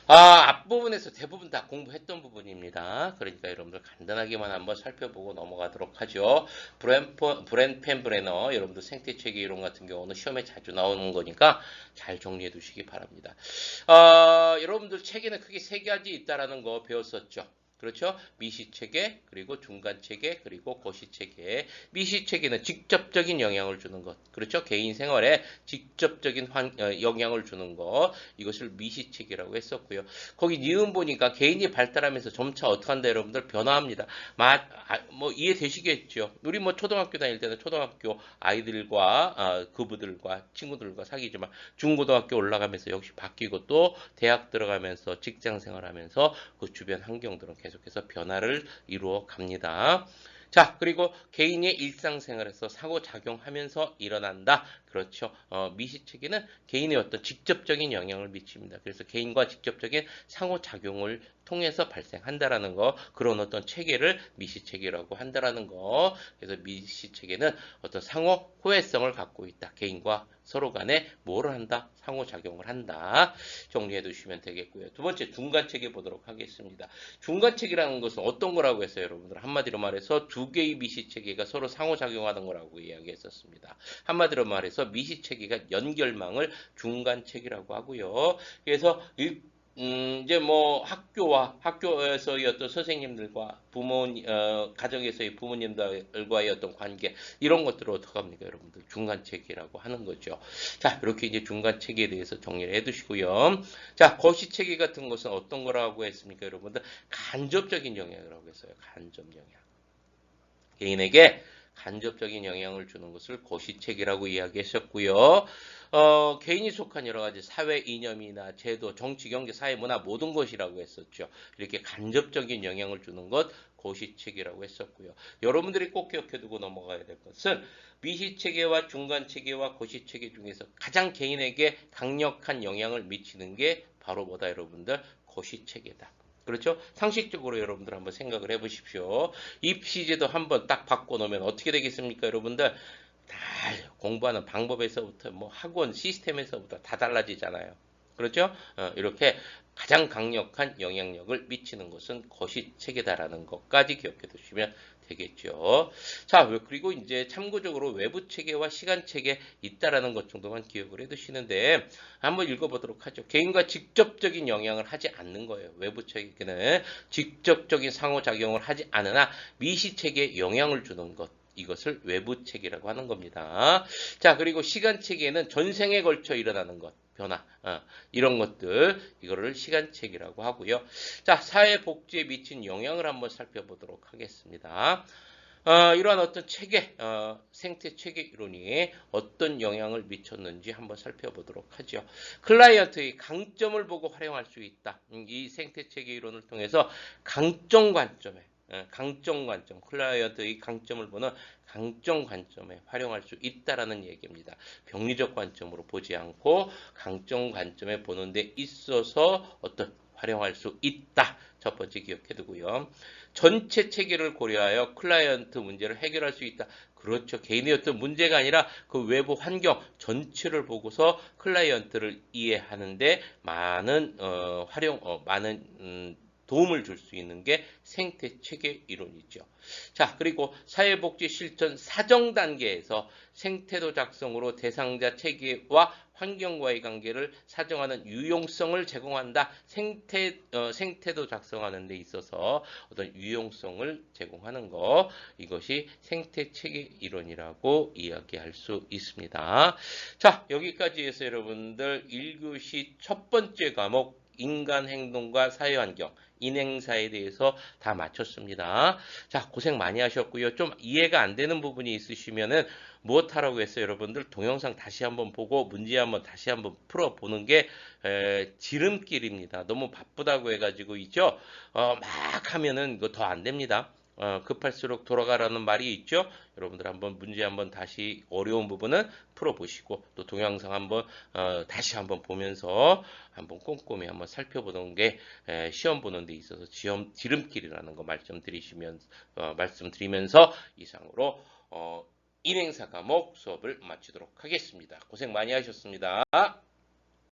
앞부분에서 대부분 다 공부했던 부분입니다. 그러니까 여러분들 간단하게만 한번 살펴보고 넘어가도록 하죠. 브롬펜브레너 여러분들 생태 체계 이론 같은 경우는 시험에 자주 나오는 거니까 잘 정리해 두시기 바랍니다. 여러분들 체계는 크게 세 가지 있다라는 거 배웠었죠. 그렇죠? 미시체계, 그리고 중간체계, 그리고 고시체계. 미시체계는 직접적인 영향을 주는 것. 그렇죠? 개인 생활에 직접적인 영향을 주는 것. 이것을 미시체계라고 했었고요. 거기 니은 보니까 개인이 발달하면서 점차 어떻게 한다, 여러분들? 변화합니다. 뭐 이해되시겠죠? 우리 뭐 초등학교 다닐 때는 초등학교 아이들과 그부들과 친구들과 사귀지만 중고등학교 올라가면서 역시 바뀌고, 또 대학 들어가면서 직장 생활하면서 그 주변 환경들은 계속해서 변화를 이루어 갑니다. 자, 그리고 개인의 일상생활에서 상호작용하면서 일어난다. 그렇죠. 미시체계는 개인의 어떤 직접적인 영향을 미칩니다. 그래서 개인과 직접적인 상호작용을 통해서 발생한다라는 거, 그런 어떤 체계를 미시체계라고 한다라는 거. 그래서 미시체계는 어떤 상호 호혜성을 갖고 있다. 개인과 서로 간에 뭐를 한다? 상호작용을 한다. 정리해 두시면 되겠고요. 두 번째, 중간체계 보도록 하겠습니다. 중간체계라는 것은 어떤 거라고 했어요, 여러분들? 한마디로 말해서 두 개의 미시체계가 서로 상호작용하는 거라고 이야기했었습니다. 한마디로 말해서 미시체계가 연결망을 중간체계라고 하고요. 그래서 이제 뭐 학교에서의 어떤 선생님들과 가정에서의 부모님들과의 어떤 관계, 이런 것들을 어떻게 합니까, 여러분들? 중간체계라고 하는 거죠. 자, 이렇게 이제 중간체계에 대해서 정리를 해 두시고요. 자, 거시체계 같은 것은 어떤 거라고 했습니까, 여러분들? 간접적인 영향이라고 했어요. 간접 영향. 개인에게 간접적인 영향을 주는 것을 거시책이라고 이야기했었고요. 개인이 속한 여러 가지 사회 이념이나 제도, 정치, 경제, 사회, 문화 모든 것이라고 했었죠. 이렇게 간접적인 영향을 주는 것 거시책이라고 했었고요. 여러분들이 꼭 기억해두고 넘어가야 될 것은 미시체계와 중간체계와 거시체계 중에서 가장 개인에게 강력한 영향을 미치는 게 바로 뭐다, 여러분들? 거시체계다. 그렇죠? 상식적으로 여러분들 한번 생각을 해보십시오. 입시제도 한번 딱 바꿔놓으면 어떻게 되겠습니까, 여러분들? 다 공부하는 방법에서부터 뭐 학원 시스템에서부터 다 달라지잖아요. 그렇죠? 이렇게 가장 강력한 영향력을 미치는 것은 거시체계다라는 것까지 기억해 두시면 되겠죠. 자, 그리고 이제 참고적으로 외부 체계와 시간 체계 있다라는 것 정도만 기억을 해 두시는데 한번 읽어보도록 하죠. 개인과 직접적인 영향을 하지 않는 거예요. 외부 체계는 직접적인 상호작용을 하지 않으나 미시 체계에 영향을 주는 것. 이것을 외부 체계라고 하는 겁니다. 자, 그리고 시간 체계는 전생에 걸쳐 일어나는 것. 변화, 이런 것들, 이거를 시간체계라고 하고요. 자, 사회복지에 미친 영향을 한번 살펴보도록 하겠습니다. 이러한 어떤 체계, 생태 체계 이론이 어떤 영향을 미쳤는지 한번 살펴보도록 하죠. 클라이언트의 강점을 보고 활용할 수 있다. 이 생태 체계 이론을 통해서 강점 관점에, 클라이언트의 강점을 보는 강점 관점에 활용할 수 있다라는 얘기입니다. 병리적 관점으로 보지 않고 강점 관점에 보는 데 있어서 어떤 활용할 수 있다. 첫 번째 기억해 두고요. 전체 체계를 고려하여 클라이언트 문제를 해결할 수 있다. 그렇죠. 개인의 어떤 문제가 아니라 그 외부 환경 전체를 보고서 클라이언트를 이해하는데 많은 도움을 줄 수 있는 게 생태체계 이론이죠. 자, 그리고 사회복지 실천 사정 단계에서 생태도 작성으로 대상자 체계와 환경과의 관계를 사정하는 유용성을 제공한다. 생태도 작성하는 데 있어서 어떤 유용성을 제공하는 거, 이것이 생태체계 이론이라고 이야기할 수 있습니다. 자, 여기까지 해서 여러분들 1교시 첫 번째 과목 인간 행동과 사회환경, 인행사에 대해서 다 마쳤습니다. 자, 고생 많이 하셨고요. 좀 이해가 안 되는 부분이 있으시면은 무엇하라고 했어요, 여러분들? 동영상 다시 한번 보고 문제 한번 다시 한번 풀어보는 게 지름길입니다. 너무 바쁘다고 해가지고 있죠. 막 하면은 이거 더 안 됩니다. 급할수록 돌아가라는 말이 있죠. 여러분들 한번 문제 한번 다시 어려운 부분은 풀어보시고 또 동영상 한번 다시 한번 보면서 한번 꼼꼼히 한번 살펴보는 게 시험 보는 데 있어서 지름길이라는 거 말씀드리면서 이상으로 인행사 과목 수업을 마치도록 하겠습니다. 고생 많이 하셨습니다.